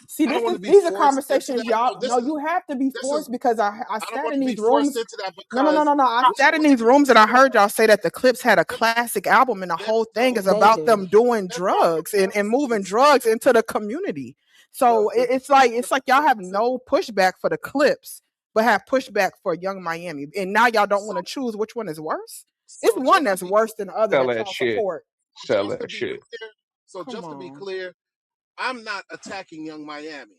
See, I don't want to be these are forced into conversations that. y'all. No, No, you have to be this is. forced because I I don't sat want in to be these forced rooms. into that No, no, no, because no, no. I wait, sat in these rooms and I heard y'all say that the clips had a classic album and the whole thing is They about did. them doing let's talk drugs and moving comparisons. drugs into the community. The, So the, it's like y'all have no pushback for the clips, but have pushback for Young Miami. And now y'all don't so want to choose which one is worse. It's so one just to that's be worse than the other Sell that that y'all shit. support. Sell just to that be shit. clear. So Come just to be on. clear, I'm not attacking Young Miami.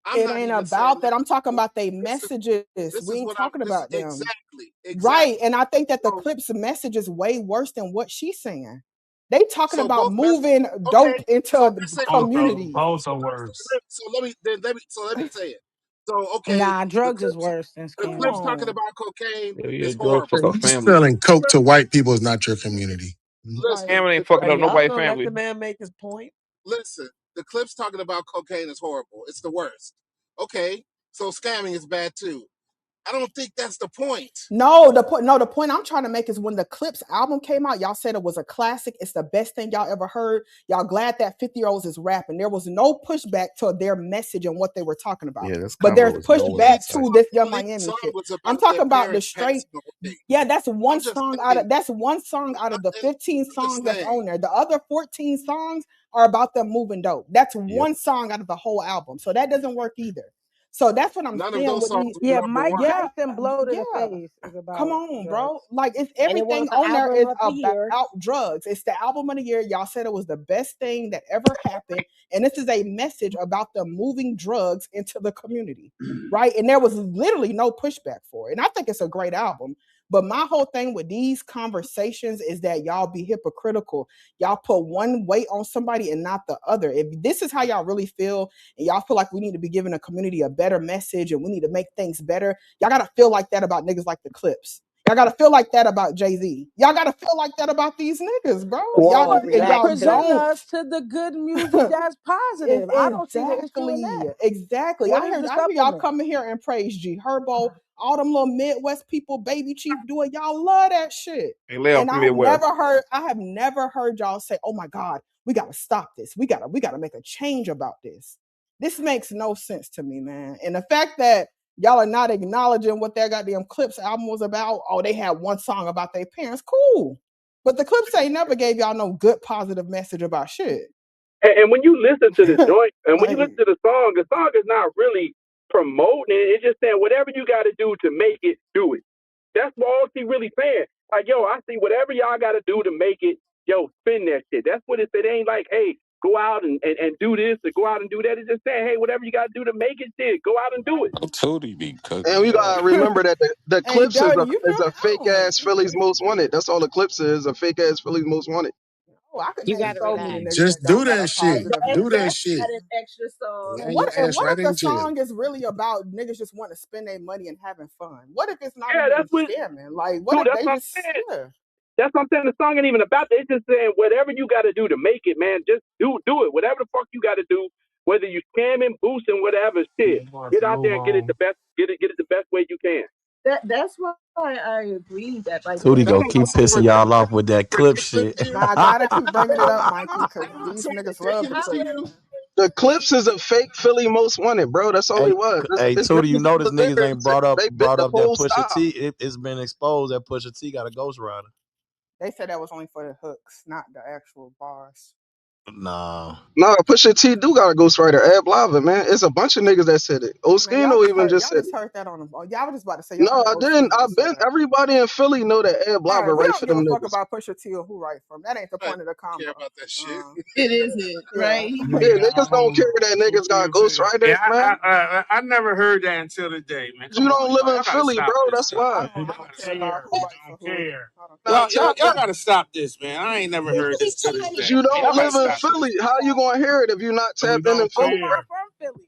I'm It not ain't even saying about that. that. I'm talking about they This is messages. this We is ain't what I'm. talking This about them. Right. exactly. And I think that the So clip's message is way worse than what she's saying. They talking so about both mess. moving Okay. dope into So the let's say Both okay. of them. communities. Both are So worse. let me say it. So okay, Nah, the drugs is clips worse than the Come clips scamming. talking on. about cocaine Yeah, yeah, is drugs fuck horrible. up You families. selling coke to white people is not your community. Listen, Like, Scamming the ain't fucking clip, up Hey, y'all nobody's gonna let the family. man make his point? listen. The clips talking about cocaine is horrible. It's the worst. Okay, so scamming is bad too. I don't think that's the point. the point I'm trying to make is when the Clips album came out, y'all said it was a classic. It's the best thing y'all ever heard. Y'all glad that 50-year-olds is rapping. There was no pushback to their message and what they were talking about. Yeah, this But there's convo is The gold in a pushback lead to second. song, this Young the lead Miami song shit. was I'm about their talking about the parents straight. passing away. Yeah, I'm just saying. that's one song out of the And 15 I'm just songs that's saying. on there. The other 14 songs are about them moving dope. That's Yep. one song out of the whole album. So that doesn't work either. So that's what I'm None of saying those with songs these. were Yeah, number Mike one. Yeah, Tyson blow to the yeah. face is Come about on, bro. drugs. Like it's And it won everything for on there album is of the year. about drugs. It's the album of the year. Y'all said it was the best thing that ever happened. And this is a message about them moving drugs into the community. Right. And there was literally no pushback for it. And I think it's a great album. But my whole thing with these conversations is that y'all be hypocritical. Y'all put one weight on somebody and not the other. If this is how y'all really feel, and y'all feel like we need to be giving the community a better message and we need to make things better, y'all gotta feel like that about niggas like the Clips. Y'all gotta feel like that about Jay-Z. Y'all gotta feel like that about these niggas, bro. People Y'all are and y'all reacting to Present that. don't. us to the good music that's positive. I don't see the issue in that. Exactly. What is the I hear y'all supplement? coming here and praise G Herbo, all them little Midwest people, Baby Chief doing. Y'all love that shit. Hey, lay off And the Midwest. I have never heard y'all say, "Oh my God, we gotta stop this. We gotta make a change about this." This makes no sense to me, man. And the fact that y'all are not acknowledging what that goddamn Clips album was about. Oh, they had one song about their parents. Cool. But the Clips ain't never gave y'all no good positive message about shit. And when you listen to the joint, and when you Like, listen to the song is not really promoting it. It's just saying whatever you got to do to make it, do it. That's all she really saying. Like, yo, I see whatever y'all got to do to make it, yo, spin that shit. That's what it said. It ain't like, hey, go out and do this or go out and do that. It's just saying, hey, whatever you got to do to make it, shit, go out and do it. Tootie be And cooking, we yo. gotta remember that the hey, clips is Dirty, you feel me? a fake I don't. ass Philly's most wanted. That's all the clips is, a fake ass Philly's most wanted. Oh, I could You name got to so many relax. niggas Just that do don't got that a shit. positive Do that message. shit. Got an extra song. Land your And ass what right if the in jail. song is really about niggas just want to spend their money and having fun? What if it's not Yeah, even that's what, scamming? Like, what dude, if that's they what I'm just saying. yeah? That's what I'm saying. The song ain't even about that. It's just saying whatever you got to do to make it, man. Just do it. Whatever the fuck you got to do, whether you scamming, boosting, whatever shit. You want Get to out move there and on. get it the best way you can. That's why I agree that like Tootie That's go whatever why I keep say pissing return y'all off with that clip shit. to you. Nah, I gotta keep bringing it up, Mikey, because I these return niggas love taking the it to clips, you. man. The clips is a fake Philly most wanted, bro. That's all it hey, was. hey, It's Tootie, really you notice the niggas ain't lyrics. They bit brought the up that whole Pusha style. T. It's been exposed that Pusha T got a ghostwriter. They said that was only for the hooks, not the actual bars. Nah. No, Pusha T do got a ghostwriter, Ab Lava, man. It's a bunch of niggas that said it. Man, y'all Oskino just even heard just y'all said just it. heard that on the. Y'all was just about to say y'all No, heard I didn't. Oskino I've say been. that. Everybody in Philly know that Ab All Lava right, we right don't for give a them fuck niggas. about Pusha T or who write from. That ain't the I point of the care combo. about that shit. it is it, Yeah. right? He Yeah, writes niggas don't care that niggas got ghostwriters, Yeah, man. I never heard that until today, man. You Come on, don't live y'all in gotta Philly, bro. stop this, That's man. I why. don't. He I don't don't care about care. who He writes for don't who. care. I don't care. Now tell Y'all gotta stop this, man. I ain't never heard this till this but day, you man. don't Y'all gotta live in stop this. Philly. How you gonna hear it if you not He tapped in don't Philly, I'm bro? not care. from Philly.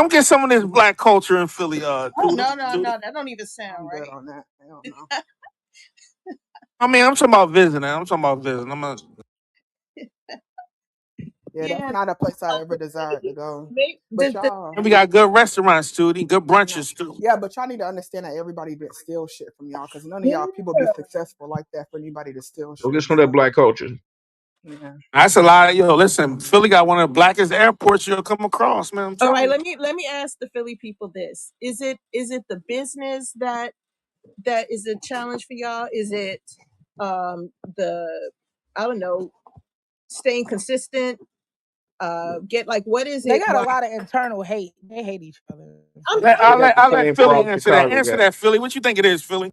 Come get some of this black culture in Philly, Oh dude. no, no, no, that don't even sound I'm good right. on that. Hell no. I mean, I'm talking about visiting. I'm a, Yeah, that's Yeah, not a place I ever desired to go. maybe But y'all, and we got good restaurants, Tootie. Good no. brunches too. Yeah, but y'all need to understand that everybody didn't steal shit from y'all because none of yeah. y'all people be successful like that for anybody to steal Go get shit. some of that So, black culture. yeah. That's a lot. Yo, listen, Philly got one of the blackest airports you'll come across, man. I'm All telling right, you. let me ask the Philly people this: is it the business that is a challenge for y'all? Is it the I don't know, staying consistent, get like what is They it? got a Why lot of internal hate. They hate each other I'm for Let, real. They I'll, got let, the I'll let same Philly problem answer that. Chicago Answer got. that, Philly. What you think it is, Philly?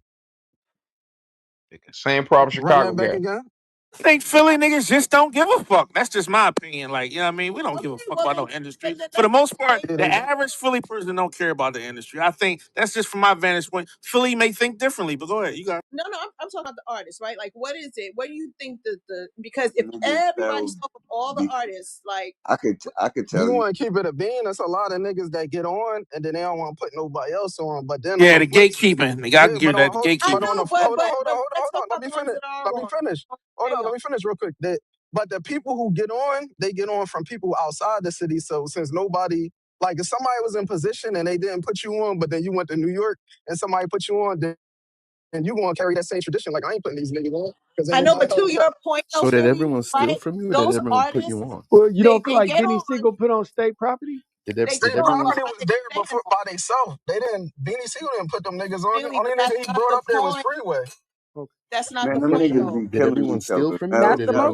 Same problem Run Chicago that back got. again. I think Philly niggas just don't give a fuck. That's just my opinion. Like, you know what I mean? We don't give a okay, fuck well about then no industry. For the let's most part, say Yeah, the they don't. average Philly person don't care about the industry. I think that's just from my vantage point. Philly may think differently, but go ahead. You got it. no, I'm talking about the artists, right? Like, what is it? What do you think the because if Niggas everybody felt spoke of all the artists, like, I could tell You you. want to keep it a bean? That's a lot of niggas that get on and then they don't want to put nobody else on. But then on Yeah, the the flip, gatekeeping. They got to yeah. give that I But gatekeeping. on the know, let's talk let about me the ones finish. that are Let me on. finish. Hold on, Hang let on. me finish real quick. But the people who get on, they get on from people outside the city. So since nobody, like if somebody was in position and they didn't put you on, but then you went to New York and somebody put you on, then you gonna carry that same tradition. Like I ain't putting these niggas on because ain't I know, nobody but else to got. your point, though, So did Philly, everyone steal right? from you, or did Those everyone put you artists, on? Well, you don't feel they like get Benny on, Siegel put on state property? they Did State get on everyone? property because was they there stand before on by themselves. They didn't. Beanie Siegel didn't put them niggas on. The Philly, only but that's nigga he not brought the up there was point. Freeway. Okay. That's not Man, the them point, niggas though. be Did killing everyone each steal other. from you, or Hell That's did the yeah. most. everyone?